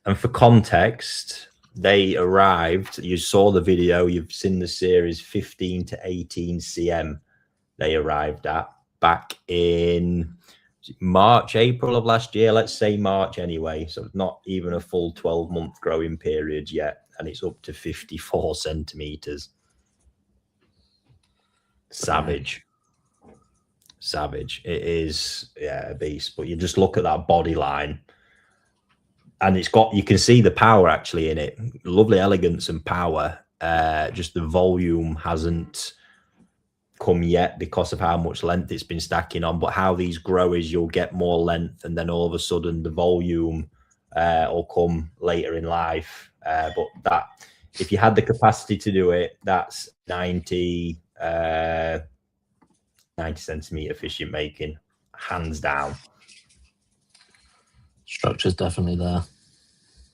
And for context, they arrived. You saw the video. You've seen the series 15 to 18 cm. They arrived at back in March, April of last year. Let's say March anyway. So it's not even a full 12-month growing period yet. And it's up to 54 centimeters. Savage. Savage. It is, yeah, a beast. But you just look at that body line. And it's got, you can see the power actually in it. Lovely elegance and power. Just the volume hasn't come yet because of how much length it's been stacking on. But how these grow is you'll get more length, and then all of a sudden the volume will come later in life. But that, if you had the capacity to do it, that's 90 centimeter fish you're making, hands down. Structure's definitely there.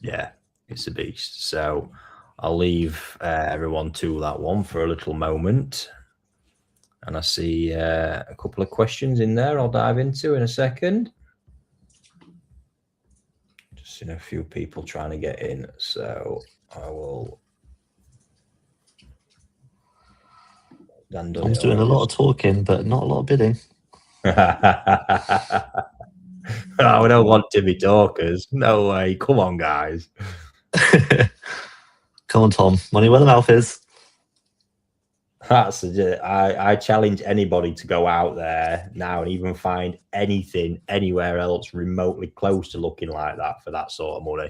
Yeah, it's a beast. So I'll leave everyone to that one for a little moment. And I see a couple of questions in there I'll dive into in a second. Just seen a few people trying to get in, so I will. I'm doing a lot of talking, but not a lot of bidding. Oh, we don't want Timmy talkers. No way. Come on, guys. Come on, Tom. Money where the mouth is. That's I challenge anybody to go out there now and even find anything anywhere else remotely close to looking like that for that sort of money.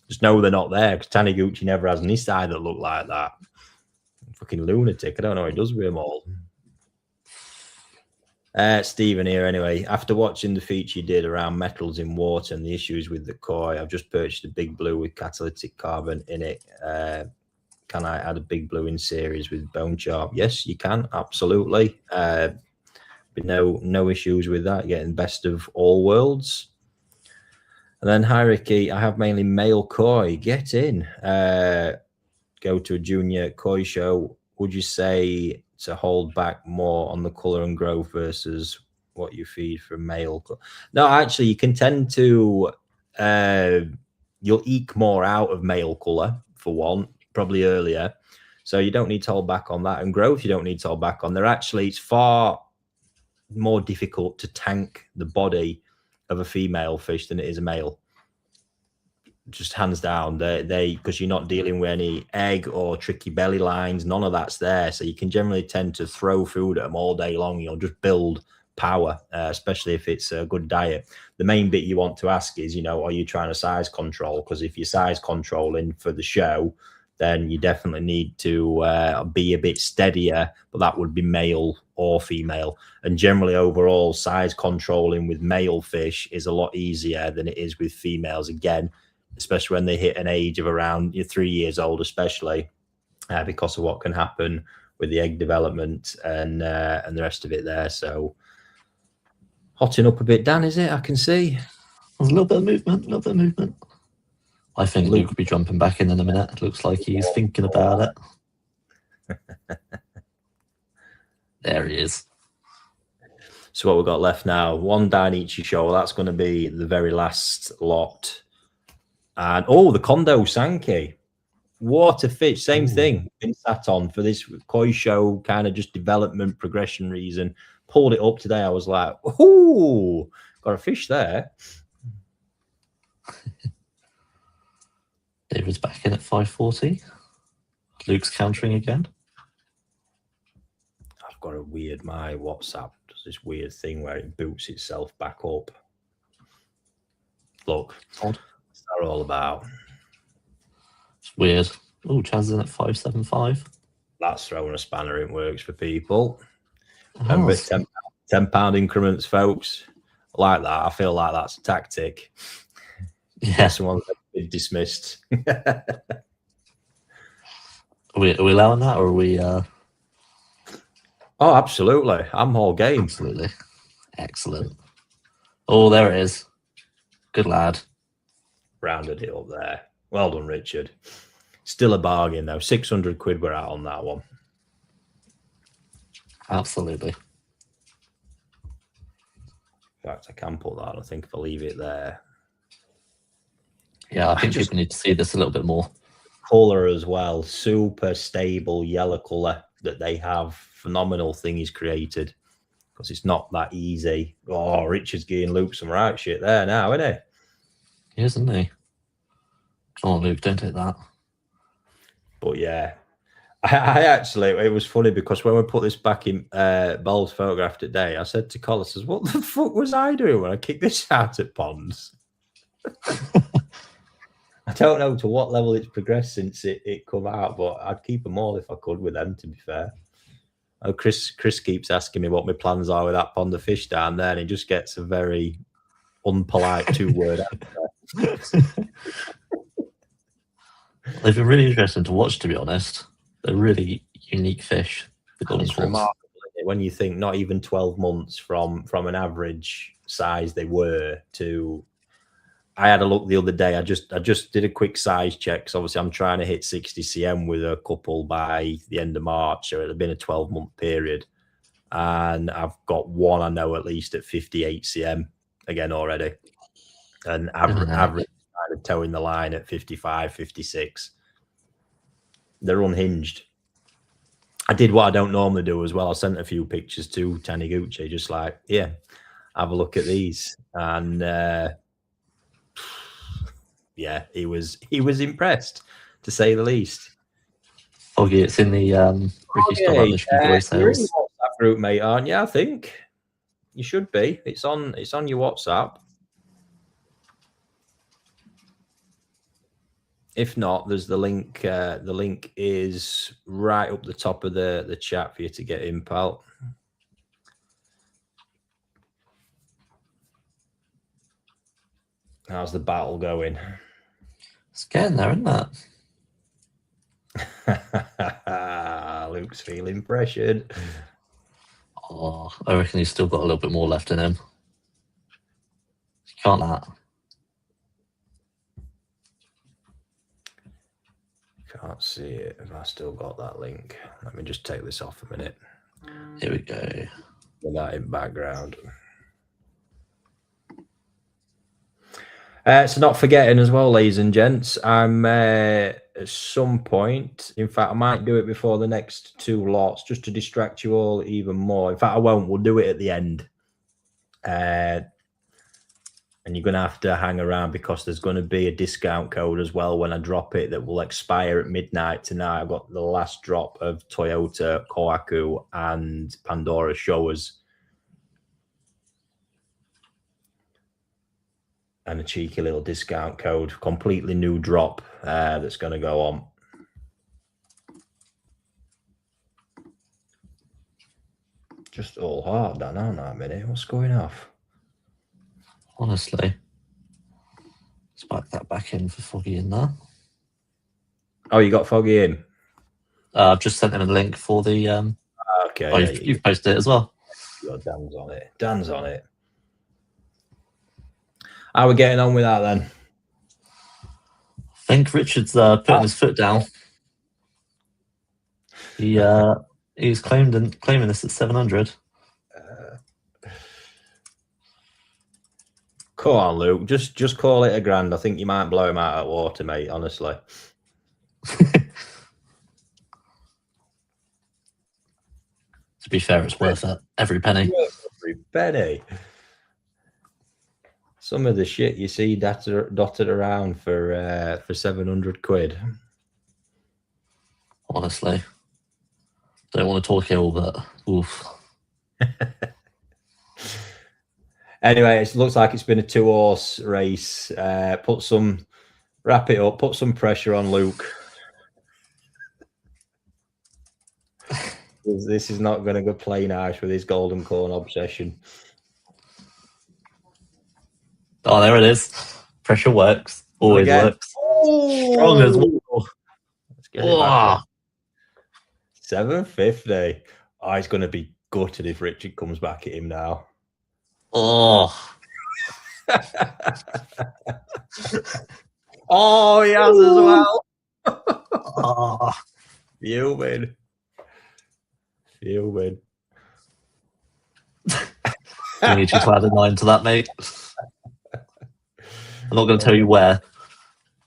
Just know they're not there, because Taniguchi never has any side that look like that. Fucking lunatic. I don't know what he does with them all. Stephen here anyway. After watching the feature you did around metals in water and the issues with the koi, I've just purchased a big blue with catalytic carbon in it. Can I add a big blue in series with bone sharp? Yes, you can, absolutely. But no issues with that. Getting best of all worlds. And then, hi Ricky, I have mainly male koi. Get in. Go to a junior koi show. Would you say to hold back more on the color and growth versus what you feed for male? No, actually, you can tend to you'll eke more out of male color for one, probably earlier. So you don't need to hold back on that. And growth, you don't need to hold back on. They're actually, it's far more difficult to tank the body of a female fish than it is a male. Just hands down, they because you're not dealing with any egg or tricky belly lines, none of that's there. So you can generally tend to throw food at them all day long. You'll just build power, especially if it's a good diet. The main bit you want to ask is, are you trying to size control? Because if you're size controlling for the show, then you definitely need to be a bit steadier, but that would be male or female. And generally overall, size controlling with male fish is a lot easier than it is with females. Again, especially when they hit an age of around 3 years old, especially because of what can happen with the egg development and the rest of it there. So hotting up a bit, Dan, is it? I can see. There's a little bit of movement, I think Luke will be jumping back in a minute. It looks like he's thinking about it. There he is. So what we've got left now, one Dainichi show. That's going to be the very last lot. And the Kondo Sankey, what a fish! Same thing. Been sat on for this koi show, kind of just development progression reason. Pulled it up today. I was like, "Ooh, got a fish there." David's back in at 540. Luke's countering again. I've got my WhatsApp does this weird thing where it boots itself back up. Look. Odd. What's that all about? It's weird. Oh, Chaz is in at 575. That's throwing a spanner in works for people. Remember, £10 increments, folks. Like that. I feel like that's a tactic. Yeah. Someone's been dismissed. Are we allowing that, or are we... Oh, absolutely. I'm all game. Absolutely. Excellent. Oh, there it is. Good lad. Rounded it up there. Well done, Richard. Still a bargain, though. 600 quid we're out on that one. Absolutely. In fact, I can put that. I think if I leave it there. Yeah, I think people need to see this a little bit more. Colour as well, super stable yellow colour that they have. Phenomenal thing he's created, because it's not that easy. Oh, Richard's getting Luke some right shit there now, isn't he? He is, isn't he? Come on, Luke, don't take that. But yeah, I actually, it was funny because when we put this back in Ball's photograph today, I said to Colin, says, what the fuck was I doing when I kicked this out at Ponds? I don't know to what level it's progressed since it come out, but I'd keep them all if I could with them, to be fair. Oh, Chris keeps asking me what my plans are with that pond of fish down there, and he just gets a very unpolite 2-word answer. They've been really interesting to watch, to be honest. They're really unique fish. It's remarkable when you think not even 12 months from an average size they were to. I had a look the other day. I just did a quick size check. So obviously I'm trying to hit 60 cm with a couple by the end of March. So it'd been a 12-month period, and I've got one I know at least at 58 cm again already, and average kind of towing the line at 55, 56. They're unhinged. I did what I don't normally do as well. I sent a few pictures to Taniguchi, just like, yeah, have a look at these, and. Yeah, he was impressed, to say the least. Foggy, it's in the Ricky Stoddart Nishikigoi sales. You're in the WhatsApp group, mate, aren't you? I think you should be. It's on your WhatsApp. If not, there's the link. The link is right up the top of the chat for you to get in, pal. How's the battle going? It's getting there, isn't it? Luke's feeling pressured. Oh, I reckon he's still got a little bit more left in him. You can't that. Can't see it. Have I still got that link? Let me just take this off a minute. Here we go. With that in background. So not forgetting as well, ladies and gents, I'm at some point, in fact, I might do it before the next 2 lots just to distract you all even more. In fact, I won't. We'll do it at the end. And you're going to have to hang around because there's going to be a discount code as well when I drop it that will expire at midnight tonight. I've got the last drop of Toyota, Kohaku, and Pandora Showers. And a cheeky little discount code, completely new drop that's going to go on. Just all hard, Dan, aren't I, minute? What's going off? Honestly. Let's back that back in for Foggy in there. Oh, you got Foggy in? I've just sent him a link for the... okay. Oh, you've posted it as well. Dan's on it. Dan's on it. How are we getting on with that then? I think Richard's putting his foot down. He's claiming this at 700. Come on, Luke. Just call it $1,000. I think you might blow him out of water, mate. Honestly. To be fair, it's worth it. Every penny. Every penny. Some of the shit you see dotted around for 700 quid. Honestly. Don't want to talk ill, but oof. Anyway, it looks like it's been a 2-horse race. Wrap it up, put some pressure on Luke. This is not going to go play nice with his golden corn obsession. Oh, there it is. Pressure works. Always works. Oh! Strong as well. Let's get it back. 750. Oh, he's going to be gutted if Richard comes back at him now. Oh. Oh, he has as well. Oh. Fuming. I need you to add a 9 to that, mate. I'm not going to tell you where,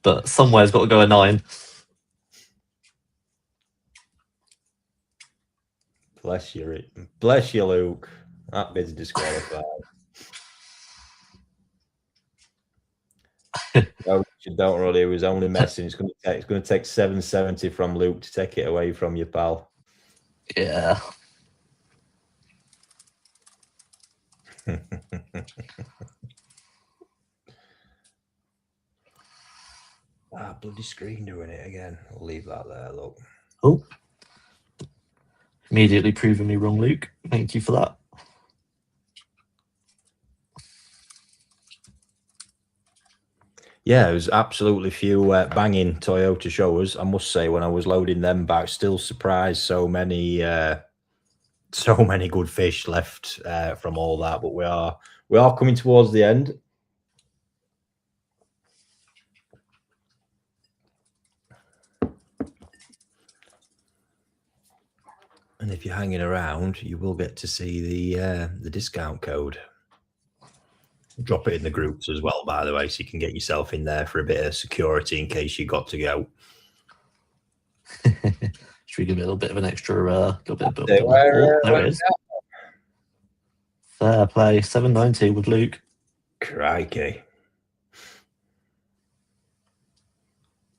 but somewhere's got to go a 9. Bless you, Luke. That bit's disqualified. No, you don't really. He was only messing. It's going to take 770 from Luke to take it away from you, pal. Yeah. Bloody screen doing it again. I'll leave that there, look. Oh. Immediately proving me wrong, Luke. Thank you for that. Yeah, it was absolutely few banging Toyota shows. I must say, when I was loading them back, still surprised so many good fish left from all that. But we are coming towards the end. And if you're hanging around, you will get to see the discount code. Drop it in the groups as well, by the way, so you can get yourself in there for a bit of security in case you got to go. Should we give it a little bit of an extra little bit of there it is. Fair play, 790 with Luke. Crikey.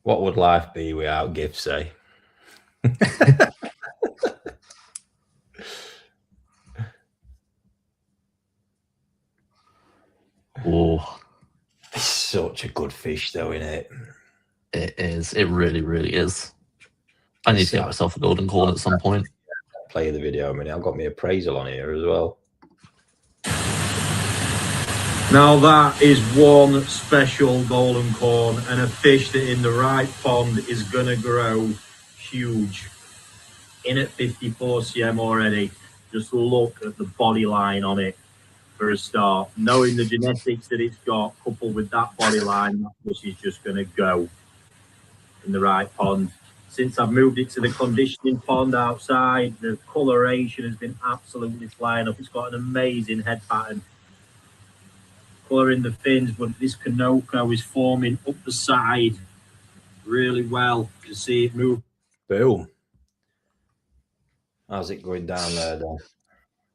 What would life be without gifts, eh? Oh, it's such a good fish, though, isn't it? It is. It really, really is. I need to get myself a golden corn at some point. Play the video a minute. I've got my appraisal on here as well. Now that is one special golden corn and a fish that in the right pond is going to grow huge. In at 54 cm already. Just look at the body line on it for a start. Knowing the genetics that it's got, coupled with that body line, that fish is just going to go in the right pond. Since I've moved it to the conditioning pond outside, the coloration has been absolutely flying up. It's got an amazing head pattern. Colouring the fins, but this Kanoko is forming up the side really well. You can see it move. Boom. How's it going down there, Dan?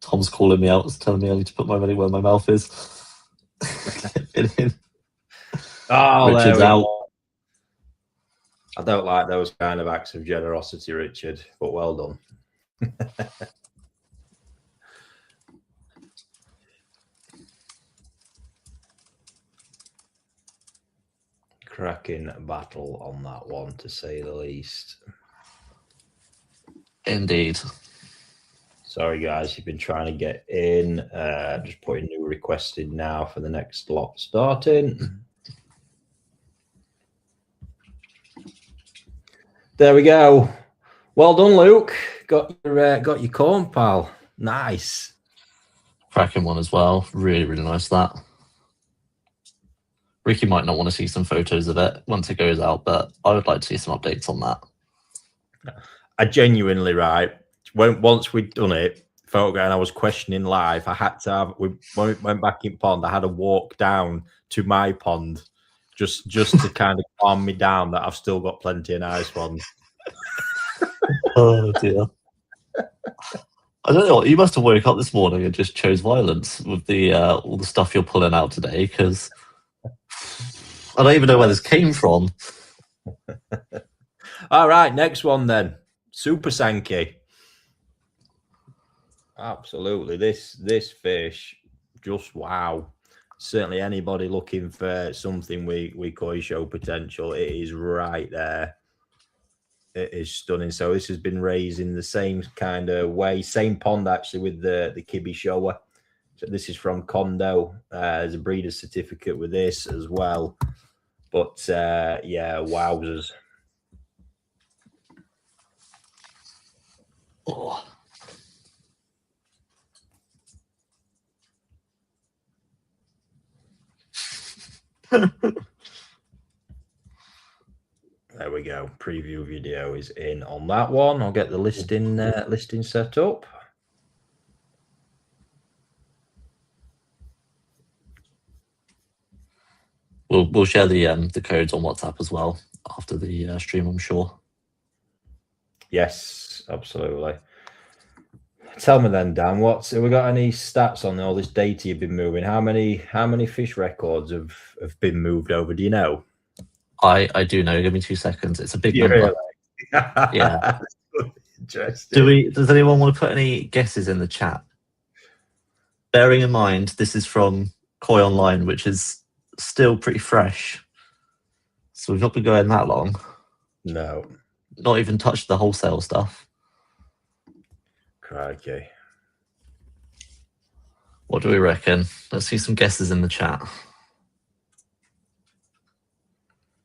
Tom's calling me out. It's telling me I need to put my money where my mouth is. Oh, Richard's out. I don't like those kind of acts of generosity, Richard, but well done. Cracking battle on that one, to say the least. Indeed. Sorry, guys, you've been trying to get in. Just putting new requests in now for the next lot starting. There we go. Well done, Luke. Got your corn, pal. Nice. Cracking one as well. Really, really nice that. Ricky might not want to see some photos of it once it goes out, but I would like to see some updates on that. I genuinely, right, once we'd done it, photo and I was questioning live, I had to have, when we went back in pond, I had to walk down to my pond just to kind of calm me down that I've still got plenty of nice ones. Oh dear. I don't know what, you must have woke up this morning and just chose violence with the all the stuff you're pulling out today, because I don't even know where this came from. All right, next one then. Super Sankey. Absolutely. This fish, just wow. Certainly anybody looking for something we koi show potential, it is right there. It is stunning. So this has been raised in the same kind of way, same pond actually with the Kibi shower. So this is from Kondo. There's a breeder's certificate with this as well. But yeah, wowzers. Oh. There we go. Preview video is in on that one. I'll get the listing set up. we'll share the codes on WhatsApp as well after the stream, I'm sure. Yes, absolutely. Tell me then, Dan, have we got any stats on all this data you've been moving? How many fish records have been moved over? Do you know? I do know. Give me 2 seconds. It's a big number. Really? Yeah. Interesting. Does anyone want to put any guesses in the chat? Bearing in mind this is from Koi Online, which is still pretty fresh. So we've not been going that long. No. Not even touched the wholesale stuff. Crikey. What do we reckon? Let's see some guesses in the chat.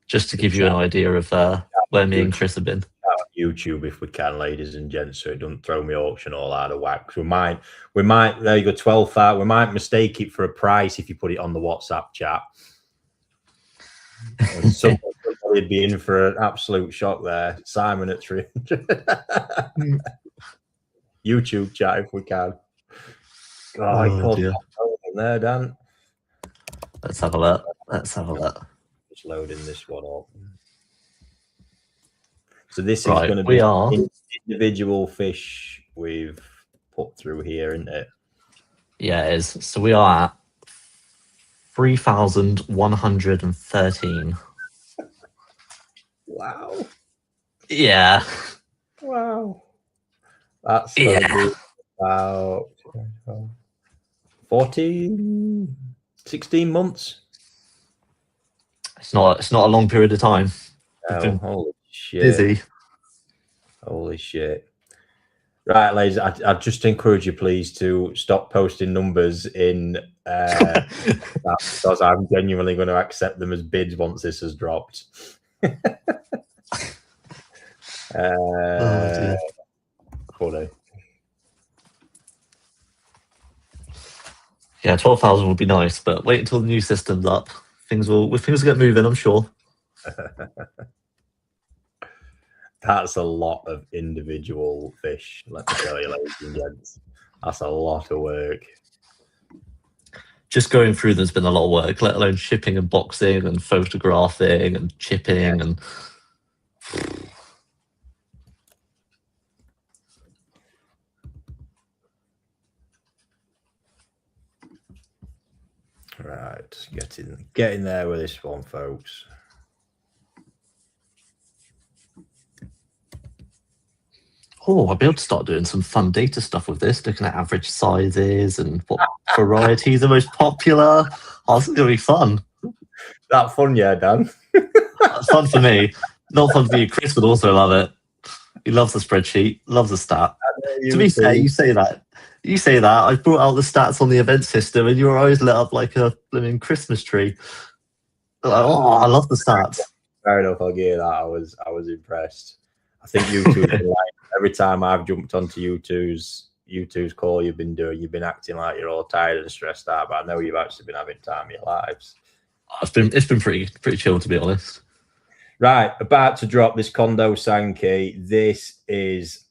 Just to give you an idea of where me and Chris have been. YouTube, if we can, ladies and gents, so it doesn't throw me auction all out of whack. We might. There you go, 12,000. We might mistake it for a price if you put it on the WhatsApp chat. Somebody'd be in for an absolute shock there. Simon at 300. YouTube chat, if we can. Oh, dear. There, Dan. Let's have a look. Just loading this one up. So this is Right, going to be individual fish we've put through here, isn't it? Yeah, it is. So we are at 3,113. Wow. Yeah. Wow. That's Yeah. About 14, 16 months. It's not a long period of time. Oh, holy shit. Busy. Holy shit. Right, ladies, I just encourage you, please, to stop posting numbers in that, because I'm genuinely going to accept them as bids once this has dropped. Dear. Funny. Yeah, 12,000 would be nice, but wait until the new system's up. Things will get moving, I'm sure. That's a lot of individual fish, let me tell you, ladies and gents. That's a lot of work. Just going through there's been a lot of work, let alone shipping and boxing and photographing and chipping and Right, getting there with this one, folks. Oh, I'll be able to start doing some fun data stuff with this, looking at average sizes and what varieties are most popular. Oh, this is going to be fun. That fun, yeah, Dan? That's fun for me. Not fun for you. Chris would also love it. He loves the spreadsheet, loves the stat. To be fair, you say that. I brought out the stats on the event system and your eyes lit up like a blooming Christmas tree. Like, oh, I love the stats. Fair enough, I'll give you that. I was impressed. I think YouTube's like, every time I've jumped onto YouTube's call you've been acting like you're all tired and stressed out, but I know you've actually been having time of your lives. It's been pretty chill, to be honest. Right, about to drop this Kondo Sankey. This is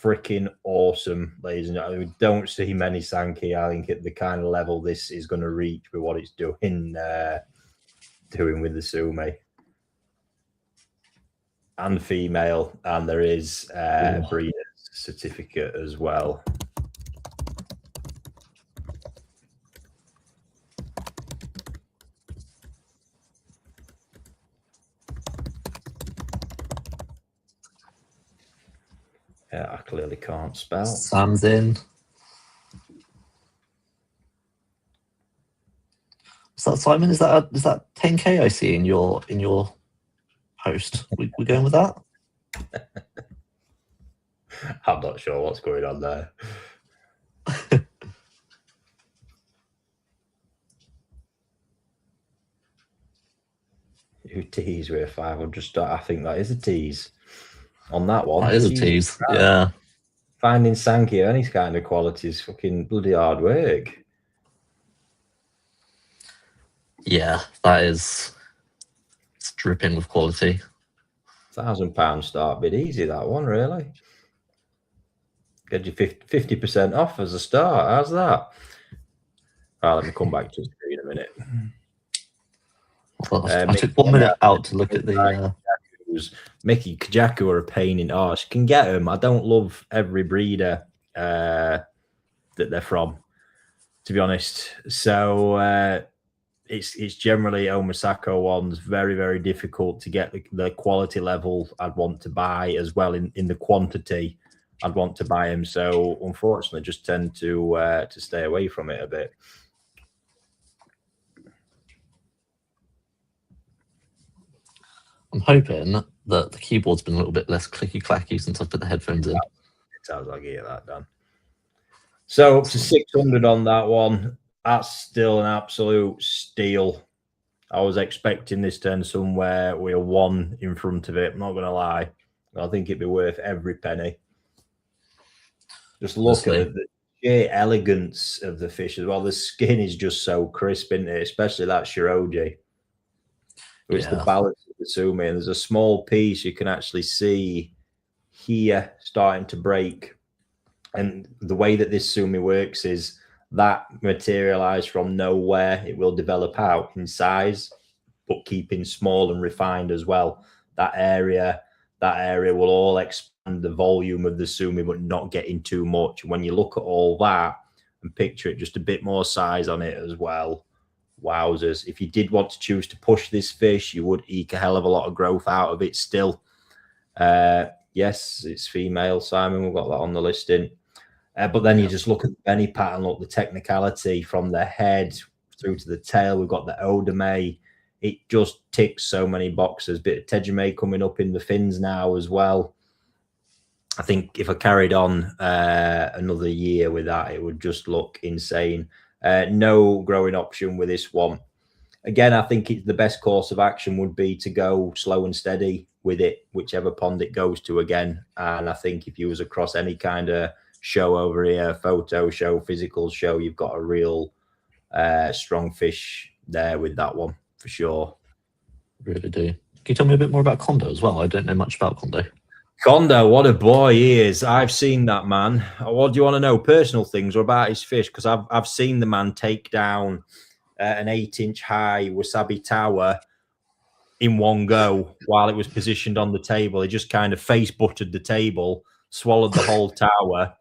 freaking awesome, ladies and gentlemen. We don't see many Sankey, I think, at the kind of level this is going to reach with what it's doing with the Sumi. And female, and there is a breeder's certificate as well. Yeah, I clearly can't spell. Sam's in. Is that Simon? Is that 10K I see in your post? We going with that? I'm not sure what's going on there. You tease with a 500 star. I think that is a tease on that one. That is a tease. Yeah. Finding Sankey any kind of quality is fucking bloody hard work. Yeah, that is. It's dripping with quality. £1,000 start bid, easy that one, really. Get you 50% off as a start. How's that? Right, let me come back to the screen in a minute. I took 1 minute out to look at the. Mickey Kajaku are a pain in the arse. You can get them. I don't love every breeder that they're from, to be honest. So it's generally Omasako ones. Very, very difficult to get the quality level I'd want to buy, as well in the quantity I'd want to buy them. So unfortunately, just tend to stay away from it a bit. I'm hoping that the keyboard's been a little bit less clicky-clacky since I put the headphones in. It sounds like I get that done. So up to 600 on that one. That's still an absolute steal. I was expecting this turn somewhere with a 1 in front of it. I'm not going to lie. I think it'd be worth every penny. Just look at the sheer elegance of the fish as well. The skin is just so crisp, isn't it? Especially that Shiroji. It's the balance of the sumi, and there's a small piece you can actually see here starting to break. And the way that this sumi works is that materialized from nowhere. It will develop out in size, but keeping small and refined as well. That area will all expand the volume of the sumi, but not getting too much. When you look at all that and picture it, just a bit more size on it as well. Wowzers. If you did want to choose to push this fish, you would eke a hell of a lot of growth out of it still. Yes, it's female, Simon. We've got that on the listing. But then you just look at the belly pattern, look, the technicality from the head through to the tail. We've got the Odame. It just ticks so many boxes. Bit of Tejime coming up in the fins now as well. I think if I carried on another year with that, it would just look insane. No growing option with this one. Again, I think the best course of action would be to go slow and steady with it, whichever pond it goes to again. And I think if you was across any kind of show over here, photo show, physical show, you've got a real strong fish there with that one for sure. Really do. Can you tell me a bit more about Kondo as well? I don't know much about Kondo. Kondo, what a boy he is. I've seen that man. What do you want to know? Personal things or about his fish? Because I've seen the man take down an 8-inch high wasabi tower in one go while it was positioned on the table. He just kind of face buttered the table, swallowed the whole tower,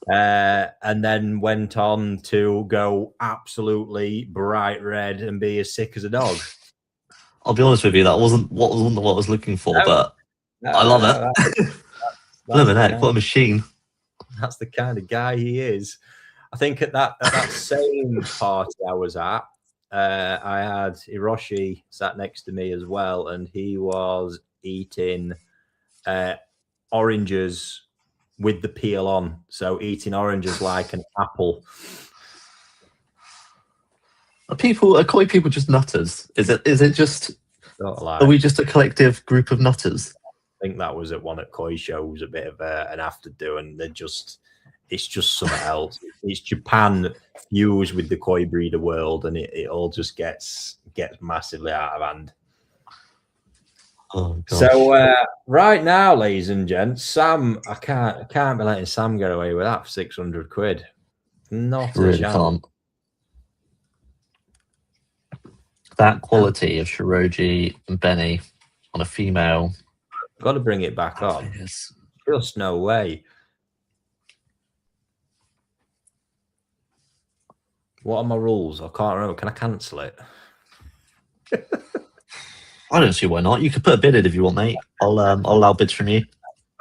and then went on to go absolutely bright red and be as sick as a dog. I'll be honest with you, that wasn't what I was looking for, but I love it. What a machine. That's the kind of guy he is. I think at that same party I was at, I had Hiroshi sat next to me as well, and he was eating oranges with the peel on. So eating oranges like an apple. Are koi people just nutters? Is it just? Are we just a collective group of nutters? I think that was at one at koi shows, a bit of an afterdo, and it's just something else. It's Japan fused with the koi breeder world, and it all just gets massively out of hand. Oh, gosh. So right now, ladies and gents, Sam, I can't be letting Sam get away with that for 600 quid. Not really a chance. Can't. That quality of Shiroji and Benny on a female. Got to bring it back on. Yes. Just no way. What are my rules? I can't remember. Can I cancel it? I don't see why not. You could put a bid in if you want, mate. I'll allow bids from you.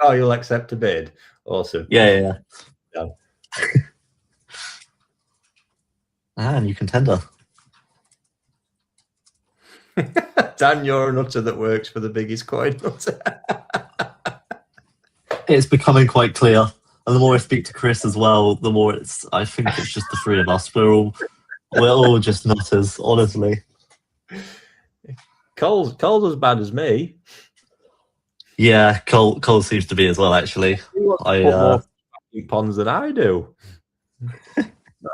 Oh, you'll accept a bid? Awesome. Yeah. And you can tender. Dan, you're a nutter that works for the biggest coin nutter. It's becoming quite clear. And the more I speak to Chris as well, the more I think it's just the three of us. We're all just nutters, honestly. Cole's as bad as me. Yeah, Cole seems to be as well, actually. More ponds than I do.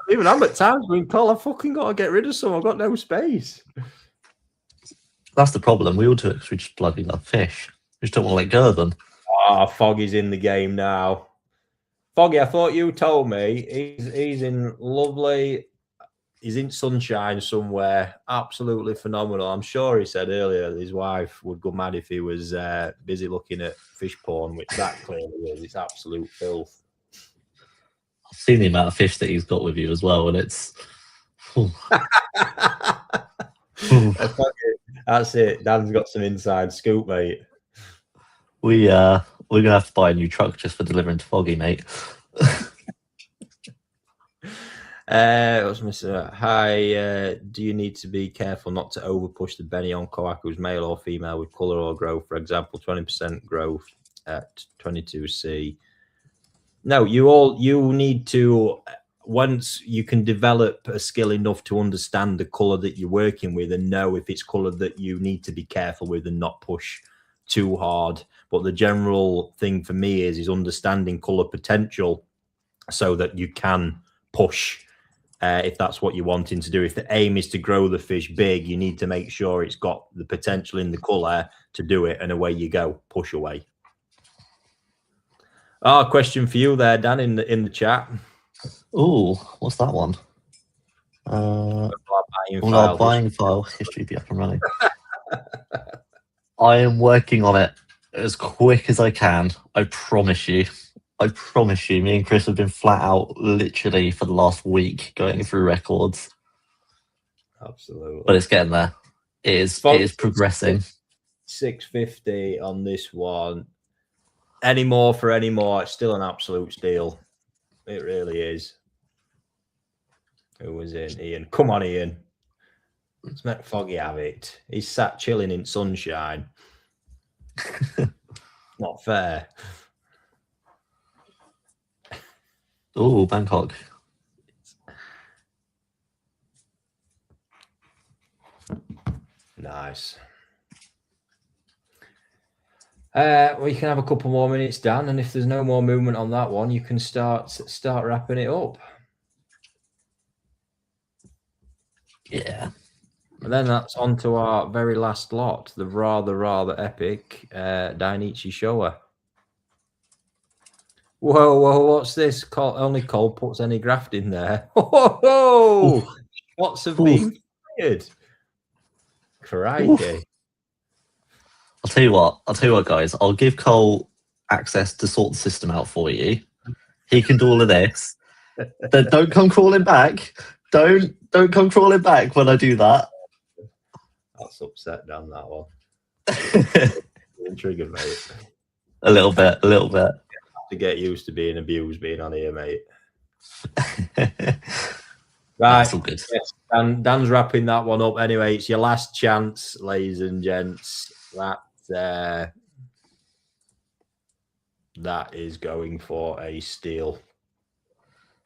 Even I'm at times going, Cole, I've fucking got to get rid of some. I've got no space. That's the problem. We all do it because we just bloody love fish. We just don't want to let go of them. Ah, Foggy's in the game now. Foggy, I thought you told me he's in lovely He's in sunshine somewhere. Absolutely phenomenal. I'm sure he said earlier his wife would go mad if he was busy looking at fish porn, which that clearly is. It's absolute filth. I've seen the amount of fish that he's got with you as well, and it's. That's it. Dan's got some inside scoop, mate. We're gonna have to buy a new truck just for delivering to Foggy, mate. What's Mr. Hi, do you need to be careful not to over push the Benny on Kohaku's male or female with colour or growth? For example, 20% growth at 22C. No, you need to, once you can develop a skill enough to understand the colour that you're working with and know if it's colour that you need to be careful with and not push too hard. But the general thing for me is understanding colour potential so that you can push if that's what you're wanting to do. If the aim is to grow the fish big, you need to make sure it's got the potential in the colour to do it, and away you go, push away. Question for you there, Dan, in the chat. Oh, what's that one? Buying file history be up and running. I am working on it as quick as I can. I promise you. Me and Chris have been flat out literally for the last week going through records. Absolutely. But it's getting there. It is progressing. 650 on this one. Any more for any more, it's still an absolute steal. It really is. Who was in? Ian. Come on, Ian. Let's make Foggy have it. He's sat chilling in sunshine. Not fair. Oh, Bangkok. Nice. We can have a couple more minutes, Dan, and if there's no more movement on that one, you can start wrapping it up. Yeah. And then that's on to our very last lot, the rather epic Dainichi Showa. Whoa, what's this? Only Cole puts any graft in there. Whoa! Lots of being fired. Crikey. I'll tell you what, guys. I'll give Cole access to sort the system out for you. He can do all of this. Then don't come crawling back. Don't come crawling back when I do that. That's upset down that one. Triggered, mate. A little bit. To get used to being abused being on here, mate. Right. That's all good. Yes, Dan's wrapping that one up. Anyway, it's your last chance, ladies and gents. That is going for a steal.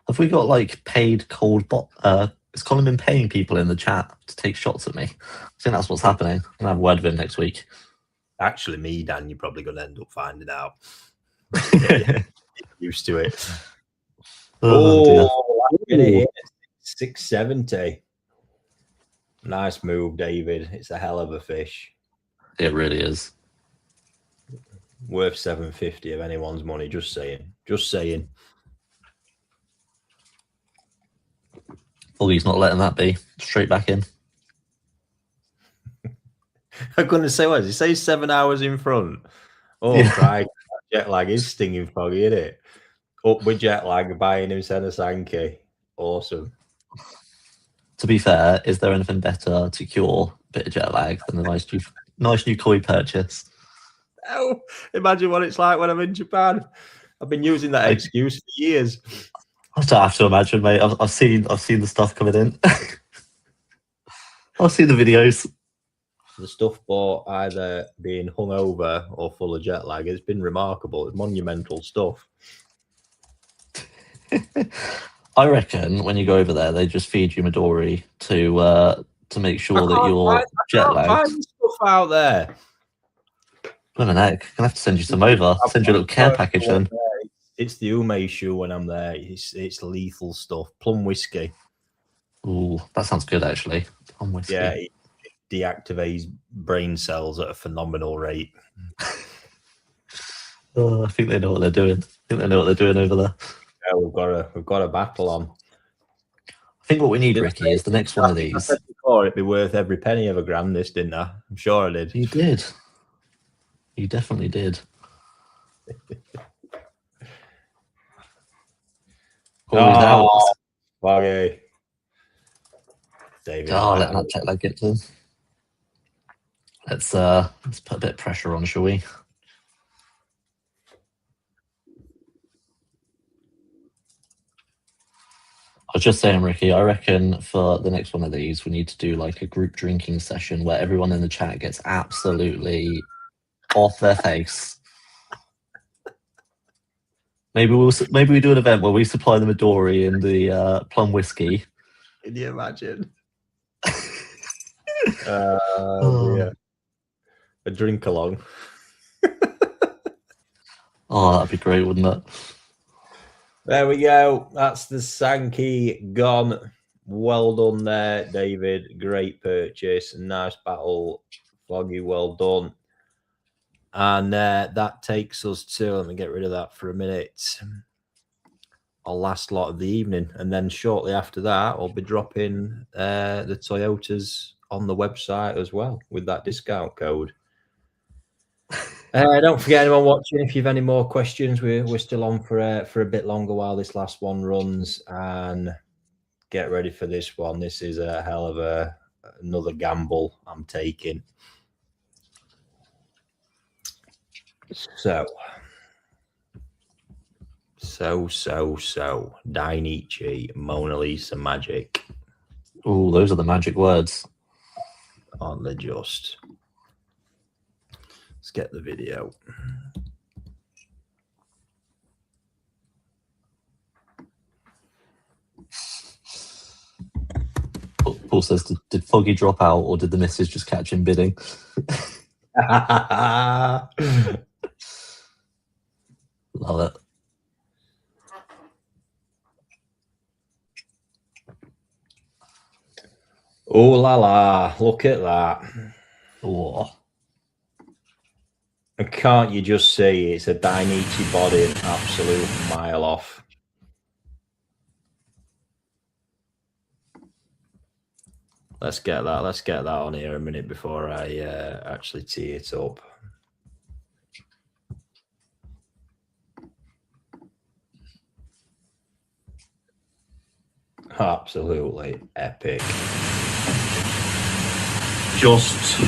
Have we got like paid cold bot? Has Colin been paying people in the chat to take shots at me? I think that's what's happening. I'm gonna have a word with him next week. Actually, me, Dan, you're probably gonna end up finding out. Get used to it. Oh, 670. Nice move, David. It's a hell of a fish. It really is. Worth 750 of anyone's money. Just saying. Foggy's not letting that be. Straight back in. I'm going to say, what did he say? 7 hours in front. Oh, yeah. Right. Jet lag is stinging Foggy, isn't it? Up with jet lag, buying him Senasanke. Awesome. To be fair, is there anything better to cure a bit of jet lag than a nice new koi purchase? Oh, imagine what it's like when I'm in Japan. I've been using that excuse for years. I don't have to imagine, mate. I've seen the stuff coming in. I've seen the videos. The stuff bought either being hungover or full of jet lag. It's been remarkable. It's monumental stuff. I reckon when you go over there, they just feed you Midori to make sure that you're jet lagged. Find stuff out there. What an egg. I'm gonna have to send you some over. I'll send you a little care package then. It's the umeshu when I'm there. It's lethal stuff. Plum whiskey. Ooh, that sounds good actually. Plum whiskey. Yeah, it deactivates brain cells at a phenomenal rate. Oh, I think they know what they're doing. Over there. Yeah, we've got a battle on. I think what we need, Ricky, is the next one of I these. said before it'd be worth every penny of a grand, this, didn't I? I'm sure I did. You did. You definitely did. Oh, Foggy. David. Oh, let that jet lag get to him. Let's put a bit of pressure on, shall we? I was just saying, Ricky, I reckon for the next one of these, we need to do like a group drinking session where everyone in the chat gets absolutely off their face. Maybe we do an event where we supply the Midori and the plum whiskey. Can you imagine? Oh. A drink along. Oh, that'd be great, wouldn't it? There we go. That's the Sankey gone. Well done there, David. Great purchase. Nice battle. Foggy, well done. And that takes us to, let me get rid of that for a minute, our last lot of the evening. And then shortly after that, I'll be dropping the Toyotas on the website as well with that discount code. Don't forget, anyone watching, if you've any more questions, we're still on for a bit longer while this last one runs, and get ready for this one. This is a hell of another gamble I'm taking. So Dainichi, Mona Lisa magic. Oh, those are the magic words. Aren't they just? Let's get the video. Paul says, did Foggy drop out or did the missus just catch him bidding? Love it. Oh la la, look at that. Oh. And can't you just see it's a Dainichi body, an absolute mile off. Let's get that on here a minute before I actually tee it up. Absolutely epic. Just,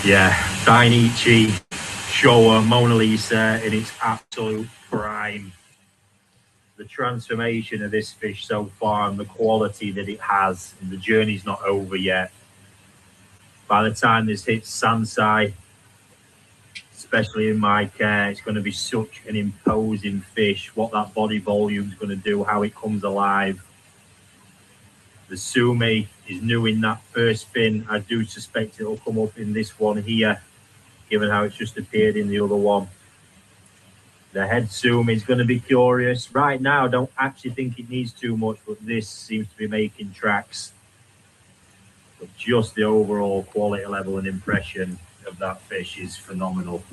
yeah, Dainichi, Showa, Mona Lisa in its absolute prime. The transformation of this fish so far and the quality that it has, and the journey's not over yet. By the time this hits Sansai, especially in my care, it's going to be such an imposing fish. What that body volume is going to do, how it comes alive. The Sumi is new in that first fin. I do suspect it will come up in this one here, given how it's just appeared in the other one. The head Sumi is going to be curious. Right now, I don't actually think it needs too much, but this seems to be making tracks. But just the overall quality level and impression of that fish is phenomenal.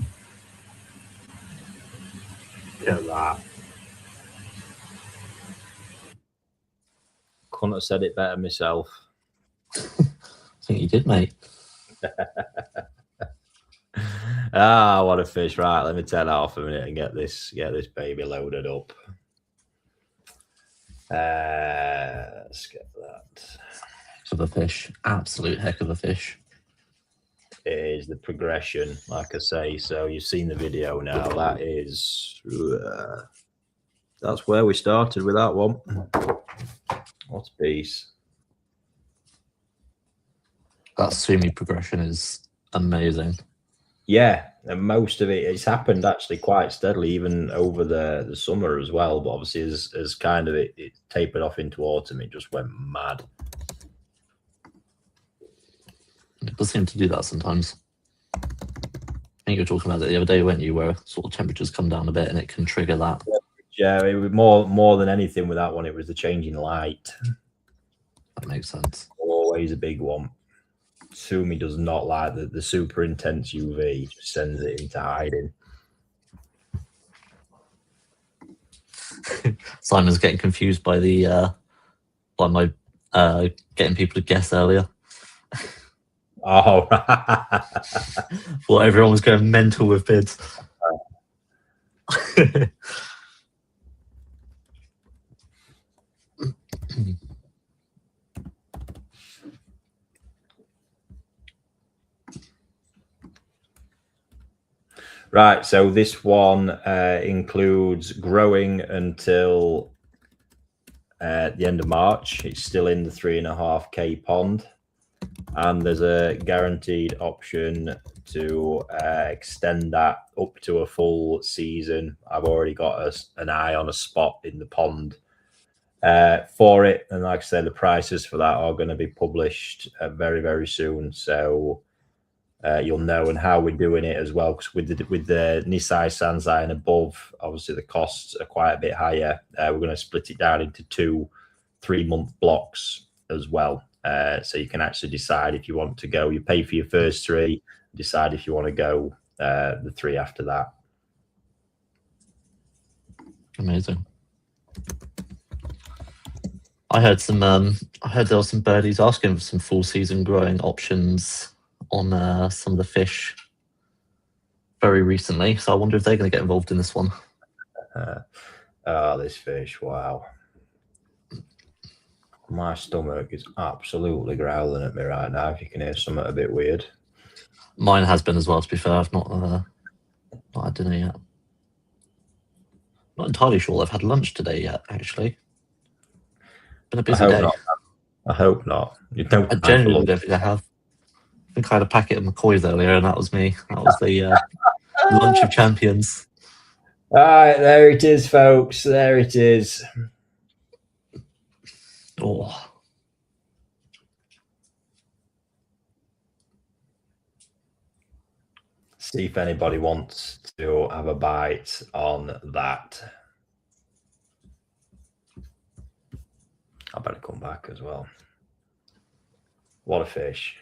Look at that. Couldn't have said it better myself. I think you did, mate. Ah, what a fish. Right, let me turn that off a minute and get this baby loaded up. Let's get that. Heck of a fish. Absolute heck of a fish. It is the progression, like I say. So you've seen the video now. That is that's where we started with that one. What a piece. That Sumi progression is amazing. Yeah, and most of it's happened actually quite steadily, even over the summer as well. But obviously, as kind of it tapered off into autumn, it just went mad. It does seem to do that sometimes. I think you were talking about it the other day, weren't you, where sort of temperatures come down a bit and it can trigger that. Yeah, it was more than anything with that one, it was the changing light. That makes sense. Always a big one. Sumi does not like the super intense UV, just sends it into hiding. Simon's getting confused by the by my getting people to guess earlier. Oh, Well, everyone was going mental with bids. right. So this one includes growing until the end of March. It's still in the 3.5K pond, and there's a guaranteed option to extend that up to a full season. I've already got an eye on a spot in the pond for it, and like I said, the prices for that are going to be published very, very soon. So you'll know and how we're doing it as well. Because with the Nisai Sansai and above, obviously the costs are quite a bit higher. We're going to split it down into 2 3-month blocks as well. So you can actually decide if you want to go. You pay for your first 3, decide if you want to go the 3 after that. Amazing. I heard there were some birdies asking for some full season growing options on some of the fish very recently. So I wonder if they're going to get involved in this one. Oh, this fish! Wow. My stomach is absolutely growling at me right now. If you can hear something a bit weird. Mine has been as well, to be fair. I've not had dinner yet. Not entirely sure I've had lunch today yet, actually. Been a busy day. I hope not. You don't. I genuinely don't think I have. I think I had a packet of McCoys earlier, and that was me. That was the lunch of champions. All right, there it is, folks. There it is. Oh. See if anybody wants to have a bite on that. I better come back as well. What a fish.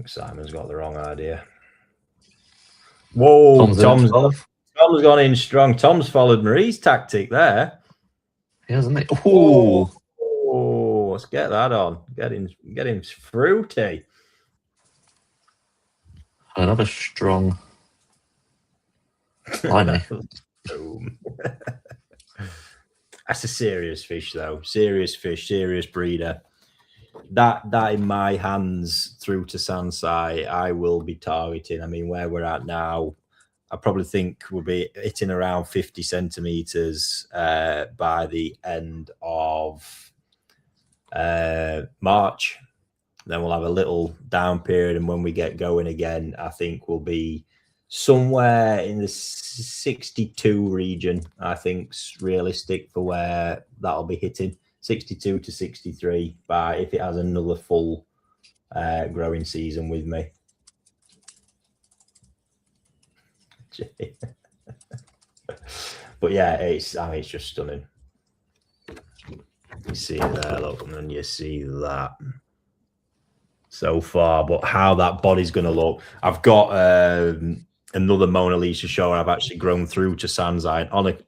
Simon's got the wrong idea. Whoa, Tom's gone in strong. Tom's followed Marie's tactic there. He hasn't he? Oh, let's get that on. Get him fruity. Another strong limey. Boom. That's a serious fish, though. Serious fish, serious breeder. That in my hands through to Sansai, I will be targeting. I mean, where we're at now, I probably think we'll be hitting around 50 centimeters by the end of March. Then we'll have a little down period, and when we get going again, I think we'll be somewhere in the 62 region. I think's realistic for where that'll be hitting. 62 to 63 by if it has another full growing season with me. But yeah, it's just stunning. You see it there, look, and you see that so far. But how that body's going to look, I've got another Mona Lisa show I've actually grown through to Sansai on it.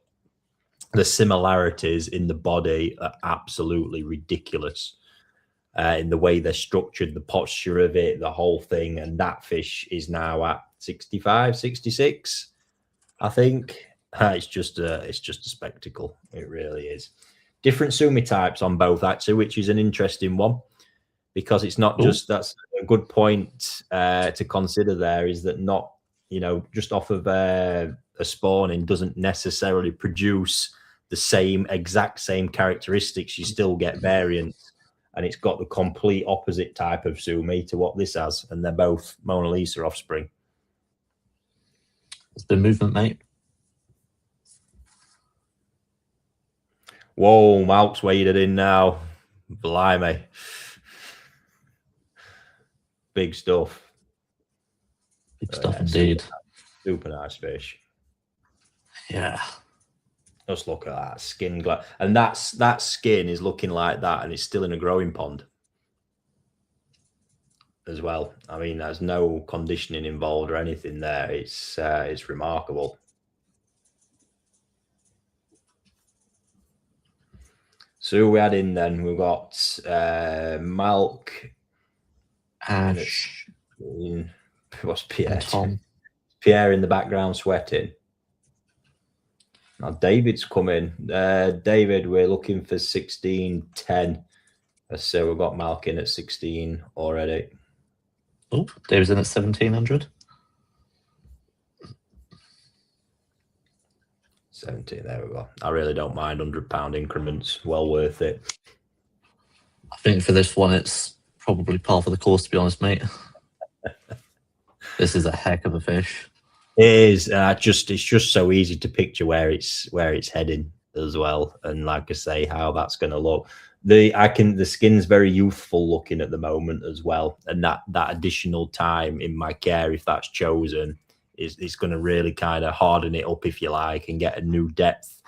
The similarities in the body are absolutely ridiculous in the way they're structured, the posture of it, the whole thing. And that fish is now at 65, 66, I think. It's just a spectacle. It really is. Different sumi types on both, actually, which is an interesting one, because it's not just, that's a good point to consider there, is that not, just off of a spawning doesn't necessarily produce the exact same characteristics. You still get variants, and it's got the complete opposite type of sumi to what this has, and they're both Mona Lisa offspring. It's the movement, mate. Whoa, Malk's waded in now. Blimey. Big stuff. Big stuff indeed. Super nice fish. Yeah. Just look at that skin. And that skin is looking like that, and it's still in a growing pond as well. I mean, there's no conditioning involved or anything there. It's remarkable. So who we had in then? We've got Malk, Ash, what's Pierre? Tom. Pierre in the background sweating. Now David's coming. David, we're looking for 1610. So we've got Malk in at 16 already. Oh, David's in at 1700. 17, there we go. I really don't mind £100 increments. Well worth it. I think for this one, it's probably par for the course, to be honest, mate. This is a heck of a fish. It is. It's just so easy to picture where it's heading as well, and like I say, how that's going to look. The skin's very youthful looking at the moment as well, and that additional time in my care, if that's chosen, is going to really kind of harden it up, if you like, and get a new depth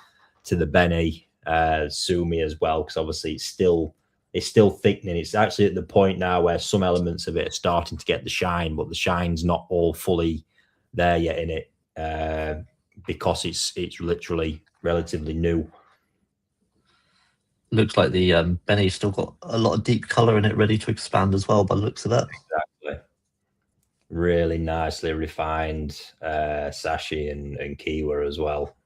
to the Benny Sumi as well, because obviously it's still thickening. It's actually at the point now where some elements of it are starting to get the shine, but the shine's not all fully there yet in it, because it's literally relatively new. Looks like the Benny's still got a lot of deep colour in it, ready to expand as well, by the looks of it. Exactly. Really nicely refined sashi and kiwa as well.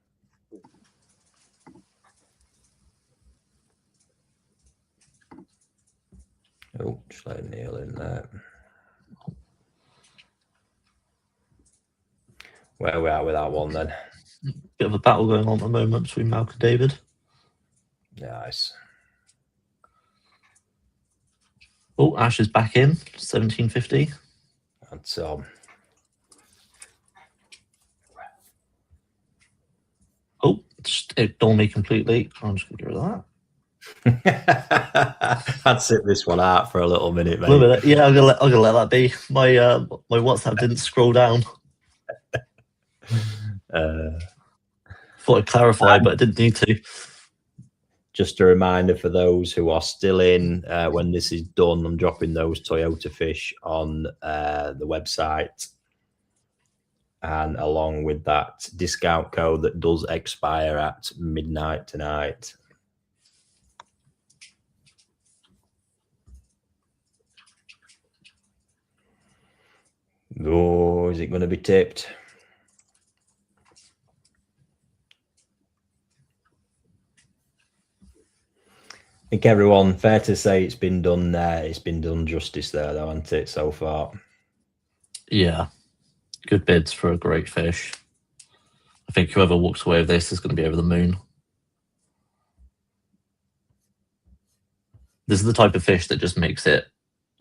Oh, just let Neil in there. Where are we at with that one then? Bit of a battle going on at the moment between Malk and David. Nice. Oh, Ash is back in, 1750. That's Oh, just ignore me completely. I'm just going to get rid of that. I'd sit this one out for a little minute, mate. Yeah, I'm gonna let that be. My WhatsApp didn't scroll down. Thought I'd clarify, but I didn't need to. Just a reminder for those who are still in, when this is done, I'm dropping those Toyota fish on the website, and along with that discount code that does expire at midnight tonight. Oh, is it going to be tipped? I think everyone, fair to say, it's been done there. It's been done justice there, though, hasn't it, so far? Yeah, good bids for a great fish. I think whoever walks away with this is going to be over the moon. This is the type of fish that just makes it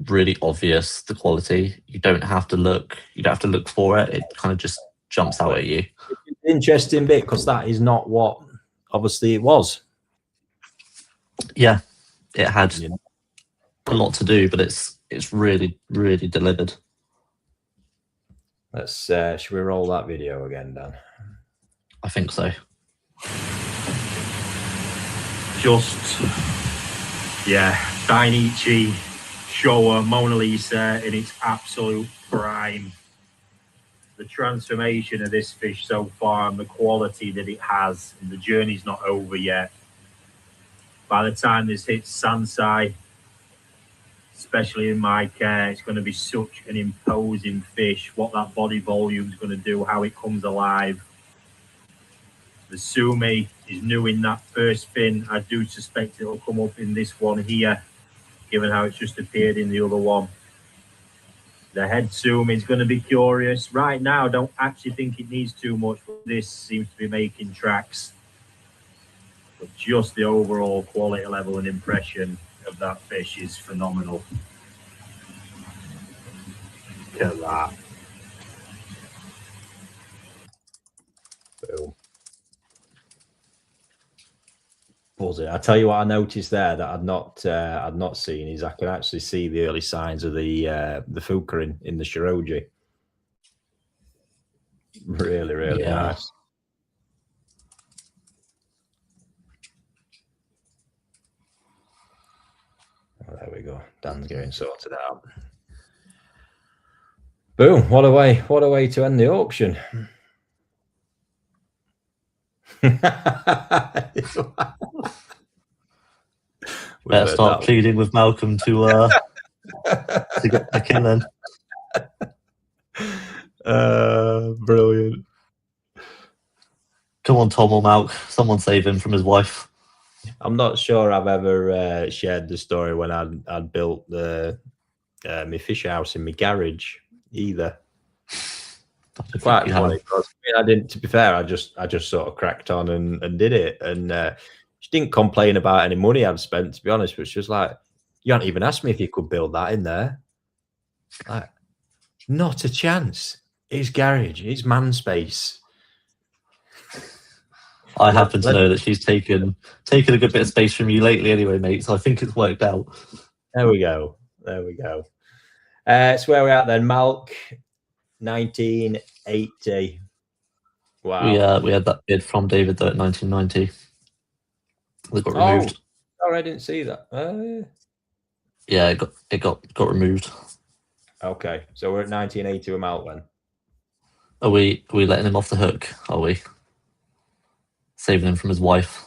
really obvious, the quality. You don't have to look. You don't have to look for it. It kind of just jumps out at you. It's an interesting bit, because that is not what obviously it was. Yeah, it had a lot to do, but it's really, really delivered. Let's should we roll that video again, Dan? I think so. Just Dainichi, Showa, Mona Lisa in its absolute prime. The transformation of this fish so far and the quality that it has, and the journey's not over yet. By the time this hits Sansai, especially in my care, it's going to be such an imposing fish. What that body volume is going to do, how it comes alive. The Sumi is new in that first fin. I do suspect it'll come up in this one here, given how it's just appeared in the other one. The head Sumi is going to be curious. Right now, I don't actually think it needs too much, but this seems to be making tracks. But just the overall quality level and impression of that fish is phenomenal. Look at that. Boom. Was it? I tell you what I noticed there that I'd not seen is I can actually see the early signs of the fuka in the shiroji. Really, really nice. Oh, there we go. Dan's getting sorted out. Boom! What a way to end the auction. Better start pleading with Malcolm to get back in then. Brilliant. Come on, Tom or Malk, someone save him from his wife. I'm not sure I've ever shared the story when I'd built the my fish house in my garage either. Quite funny because I didn't. To be fair, I just sort of cracked on and did it, and she didn't complain about any money I'd spent. To be honest, but she was like, "You hadn't even asked me if you could build that in there." Like, not a chance. It's garage. It's man space. I happen to know that she's taken a good bit of space from you lately anyway, mate, so I think it's worked out. There we go. So where we're at then, Malk, 1980. Wow. We had that bid from David, though, at 1990. It got removed. Oh, I didn't see that. Yeah, it got removed. Okay, so we're at 1980 with Malk then. Are we letting him off the hook, are we? Saving him from his wife.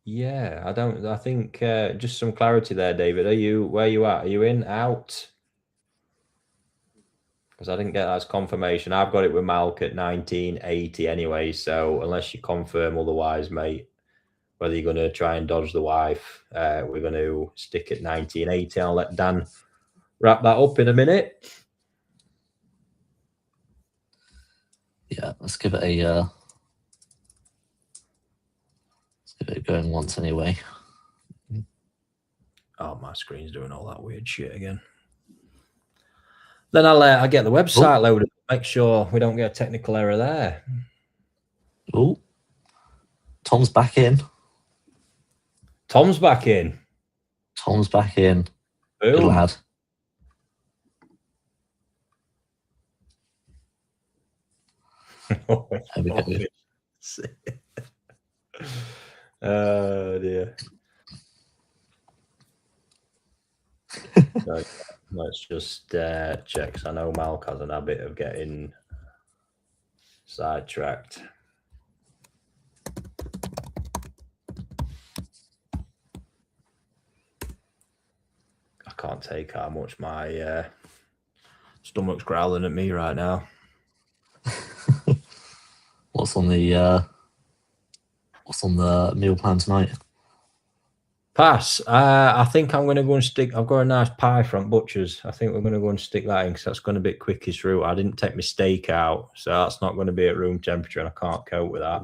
Yeah, I think just some clarity there, David. Where you at? Are you in, out? Because I didn't get that as confirmation. I've got it with Malk at 1980 anyway, so unless you confirm otherwise, mate, whether you're going to try and dodge the wife, we're going to stick at 1980. I'll let Dan wrap that up in a minute. Yeah, let's give it a going once anyway. Oh, my screen's doing all that weird shit again. Then I'll get the website loaded. Make sure we don't get a technical error there. Oh, Tom's back in. Tom's back in. Tom's back in. Boom. Good lad. Oh dear. So, let's just check. Cause I know Malk has an habit of getting sidetracked. I can't take how much my stomach's growling at me right now. What's on the meal plan tonight? Pass. I think I'm going to go and stick. I've got a nice pie from Butcher's. I think we're going to go and stick that in because that's going to be quickest route. I didn't take my steak out, so that's not going to be at room temperature, and I can't cope with that.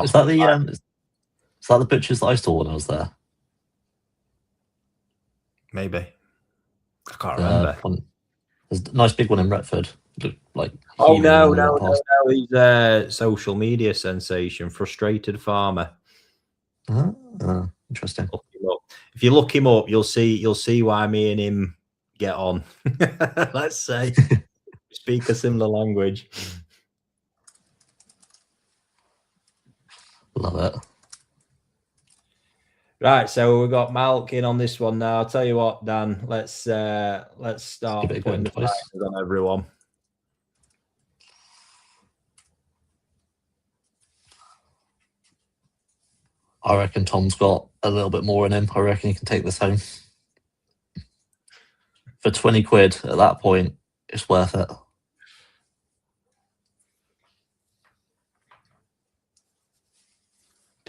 Is that the Butcher's that I saw when I was there? Maybe. I can't remember. There's a nice big one in Retford. Like, oh no! He's a social media sensation, frustrated farmer. Interesting. If you look him up, you'll see why me and him get on. Let's say speak a similar language. Love it. Right, so we've got Malk in on this one now. I'll tell you what, Dan. Let's start putting the prices on everyone. I reckon Tom's got a little bit more in him. I reckon he can take this home. For 20 quid at that point, it's worth it.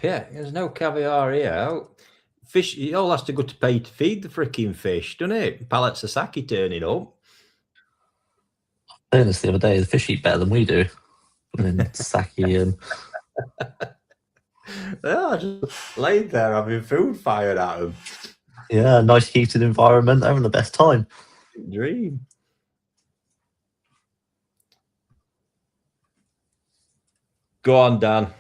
Yeah, there's no caviar here. Fish, it all has to go to pay to feed the freaking fish, doesn't it? Pallets of sake turning up. I saying this the other day, the fish eat better than we do. And then sake and... Yeah, just laid there having food fired at them. Yeah, nice heated environment, having the best time. Dream. Go on, Dan.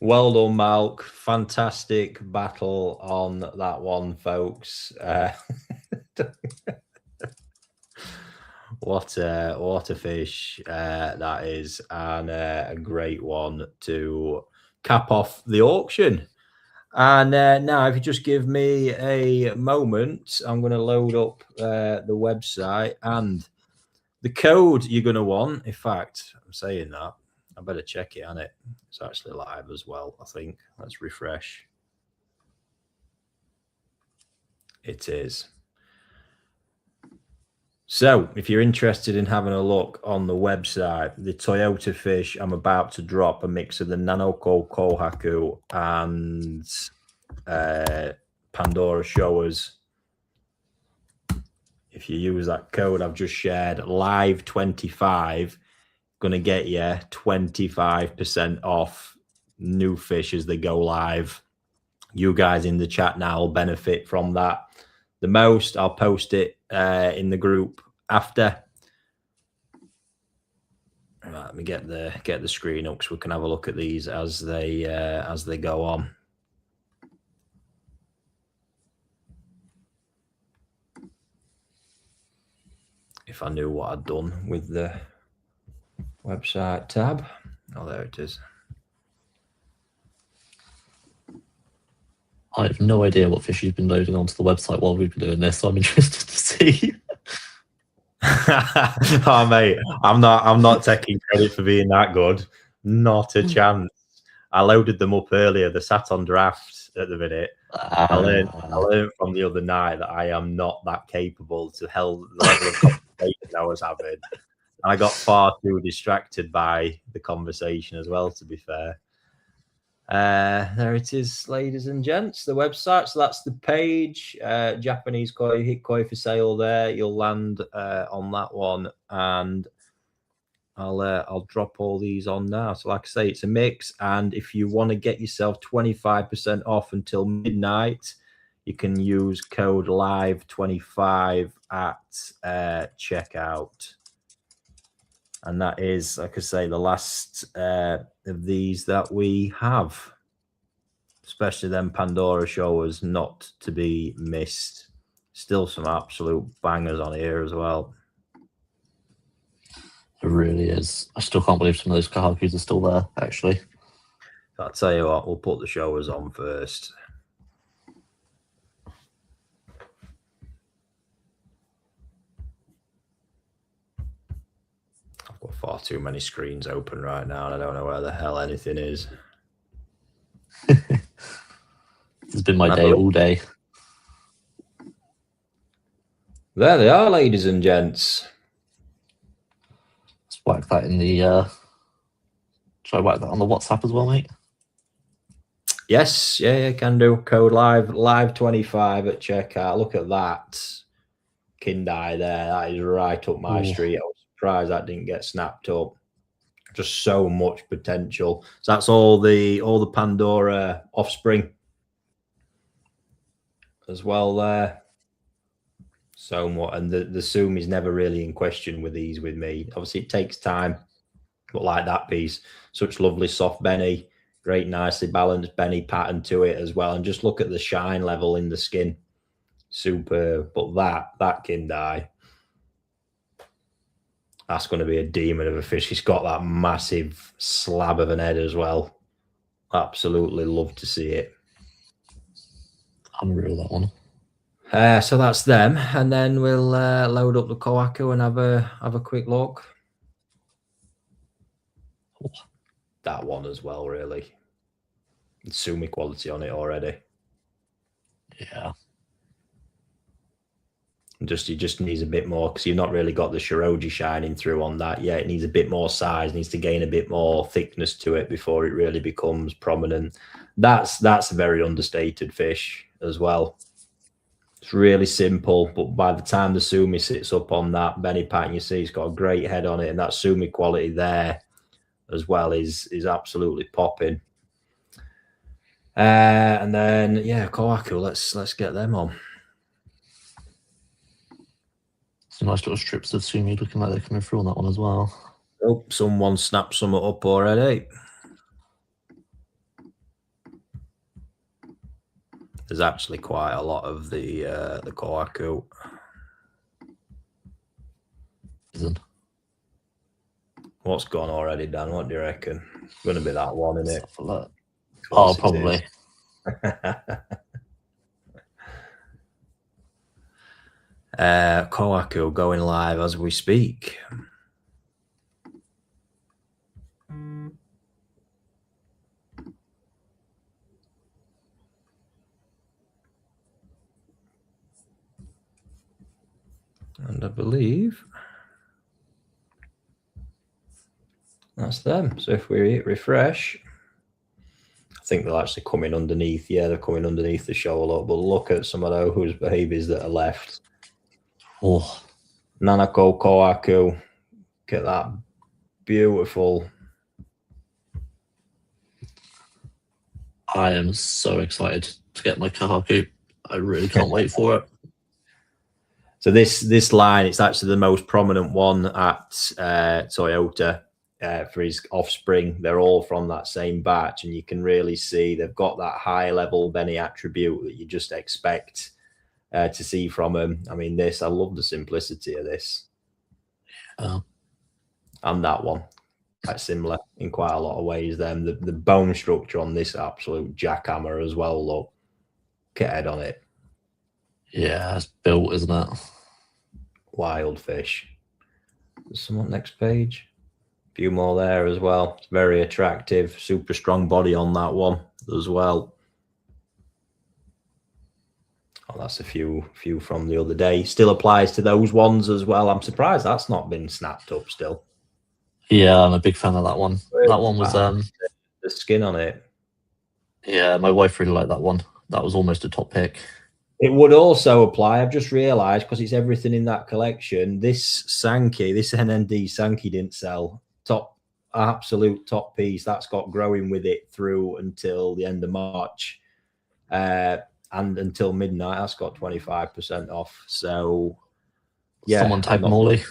Well done, Malk. Fantastic battle on that one, folks. What a fish that is, and a great one to cap off the auction. And now, if you just give me a moment, I'm going to load up the website and the code you're going to want. In fact, I'm saying that I better check it, on it. It's actually live as well, I think. Let's refresh. It is. So, if you're interested in having a look on the website, the Toyota fish, I'm about to drop a mix of the Nanoko Kohaku and Pandora Showers. If you use that code I've just shared, live25, going to get you 25% off new fish as they go live. You guys in the chat now will benefit from that the most. I'll post it in the group after. Right, let me get the screen up so we can have a look at these as they go on. If I knew what I'd done with the website tab. Oh, there it is. I have no idea what fish you've been loading onto the website while we've been doing this, so I'm interested to see. Oh, mate, I'm not taking credit for being that good. Not a chance. I loaded them up earlier. They're sat on draft at the minute. I learned from the other night that I am not that capable to hold the level of conversation I was having. And I got far too distracted by the conversation as well, to be fair. There it is, ladies and gents, the website. So that's the page. Japanese koi, hit koi for sale there. You'll land on that one, and I'll drop all these on now. So like I say, it's a mix, and if you want to get yourself 25% off until midnight, you can use code live25 at checkout. And that is, like I say, the last of these that we have. Especially them Pandora Showers, not to be missed. Still some absolute bangers on here as well. It really is. I still can't believe some of those Kahakus are still there, actually. I'll tell you what, we'll put the Showers on first. I've got far too many screens open right now, and I don't know where the hell anything is. It's been my day all day. There they are, ladies and gents. Let's whack that in the... Should I whack that on the WhatsApp as well, mate? Yes, yeah, can do. Code live25 at checkout. Look at that. Kindai there. That is right up my street. I was surprised that didn't get snapped up. Just so much potential. So that's all the Pandora offspring as well there. So much, and the zoom is never really in question with these with me. Obviously it takes time, but like that piece, such lovely soft benny, great nicely balanced benny pattern to it as well. And just look at the shine level in the skin. Superb. But that Kindai, that's going to be a demon of a fish. He's got that massive slab of an head as well. Absolutely love to see it. Unreal, that one. So that's them, and then we'll load up the Kohaku and have a quick look. That one as well, really. It's Sumi quality on it already. Yeah. It just needs a bit more, because you've not really got the Shiroji shining through on that yet. It needs a bit more size, needs to gain a bit more thickness to it before it really becomes prominent. That's a very understated fish as well. It's really simple, but by the time the Sumi sits up on that benny pattern, you see it's got a great head on it, and that Sumi quality there as well is absolutely popping. And then yeah, Kohaku, let's get them on. Some nice little strips of Sumi looking like they're coming through on that one as well. Oh, someone snapped some up already. There's actually quite a lot of the Kohaku. Isn't? What's gone already, Dan? What do you reckon? It's going to be that one, isn't it? Oh, probably. Kohaku going live as we speak. And I believe that's them. So if we hit refresh, I think they'll actually come in underneath. Yeah, they're coming underneath the show a lot. But look at some of those behaviors that are left. Oh, Nanako Kohaku. Look at that. Beautiful. I am so excited to get my Kohaku. I really can't wait for it. So this line, it's actually the most prominent one at Toyota for his offspring. They're all from that same batch, and you can really see they've got that high level Benny attribute that you just expect to see from him. I mean, I love the simplicity of this. And that one, quite similar in quite a lot of ways. Then the bone structure on this absolute jackhammer as well. Look at head on it. Yeah, it's built, isn't it? Wild fish. There's some on next page. A few more there as well. It's very attractive. Super strong body on that one as well. Oh, that's a few from the other day. Still applies to those ones as well. I'm surprised that's not been snapped up still. Yeah, I'm a big fan of that one. That one was the skin on it. Yeah, my wife really liked that one. That was almost a top pick. It would also apply, I've just realised, because it's everything in that collection. This Sankey, this NND Sankey didn't sell. Absolute top piece. That's got growing with it through until the end of March. And until midnight, that's got 25% off. So, yeah. Someone tag Morley.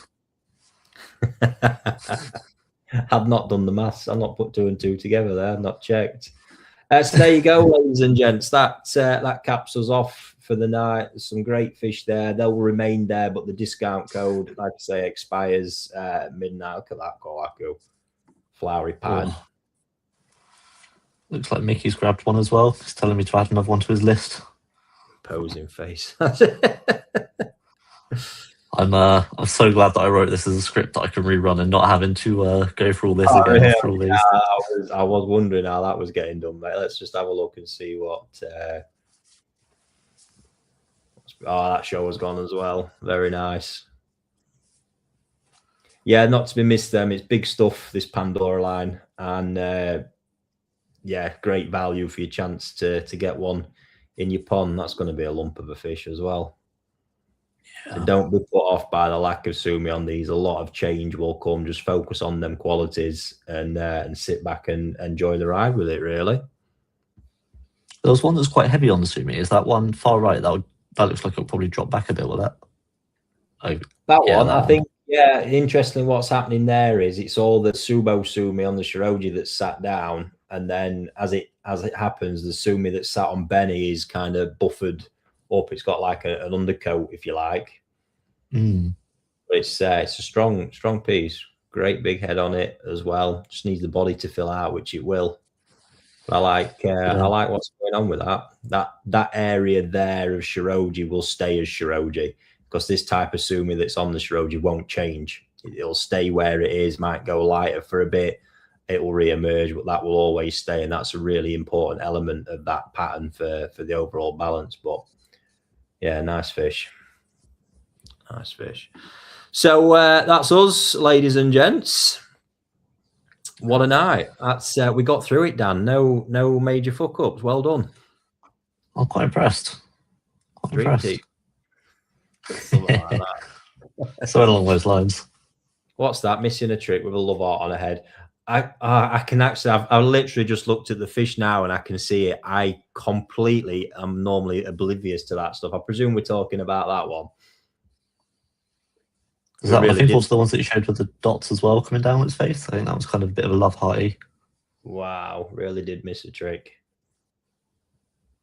I've not done the maths. I've not put 2 and 2 together there. I've not checked. So there you go, ladies and gents. That caps us off for the night. There's some great fish there. They'll remain there, but the discount code, like I say, expires at midnight. Look at that Kohaku. Flowery pattern. Oh. Looks like Mickey's grabbed one as well. He's telling me to add another one to his list. Posing face. I'm so glad that I wrote this as a script that I can rerun and not having to go through all this again. Yeah. After all these. I was wondering how that was getting done, mate. Let's just have a look and see what. That show has gone as well. Very nice. Yeah, not to be missed. It's big stuff, this Pandora line, and yeah, great value for your chance to get one in your pond. That's going to be a lump of a fish as well. So don't be put off by the lack of sumi on these. A lot of change will come. Just focus on them qualities and sit back and enjoy the ride with it, really. There was one that's quite heavy on the sumi. Is that one far right? That looks like it'll probably drop back a bit with that. I think, yeah, interestingly, what's happening there is it's all the Subo sumi on the Shiroji that's sat down, and then as it happens, the sumi that's sat on Benny is kind of buffered up. It's got like an undercoat, if you like. But it's a strong piece. Great big head on it as well. Just needs the body to fill out, which it will. But I like what's going on with that. That area there of Shiroji will stay as Shiroji, because this type of sumi that's on the Shiroji won't change. It'll stay where it is. Might go lighter for a bit. It will re-emerge, but that will always stay, and that's a really important element of that pattern for the overall balance. But yeah, nice fish. Nice fish. So that's us, ladies and gents. What a night. That's we got through it, Dan. No major fuck ups. Well done. I'm quite impressed. Dream team. Something like that. Something along those lines. What's that? Missing a trick with a love art on a head. I can actually, I've literally just looked at the fish now and I can see it. I completely am normally oblivious to that stuff. I presume we're talking about that one. Is that, I think, also the ones that you showed with the dots as well coming down its face? I think that was kind of a bit of a love hearty. Wow, really did miss a trick.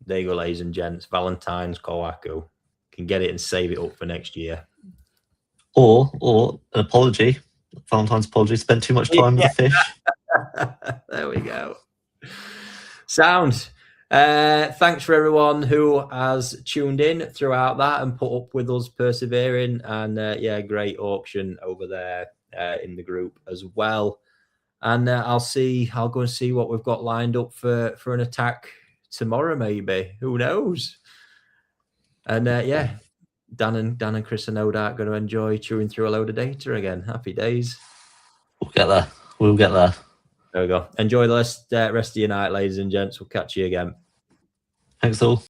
There you go, ladies and gents. Valentine's Kohaku. Can get it and save it up for next year. Or an apology. Valentine's apology. Spent too much time with the fish. There we go. Sound. Thanks for everyone who has tuned in throughout that and put up with us persevering. And yeah, great auction over there in the group as well. And I'll go and see what we've got lined up for an attack tomorrow, maybe. Who knows? And yeah, Dan and Chris are no doubt going to enjoy chewing through a load of data again. Happy days. We'll get there. We'll get there. There we go. Enjoy the rest of your night, ladies and gents. We'll catch you again. Thanks all.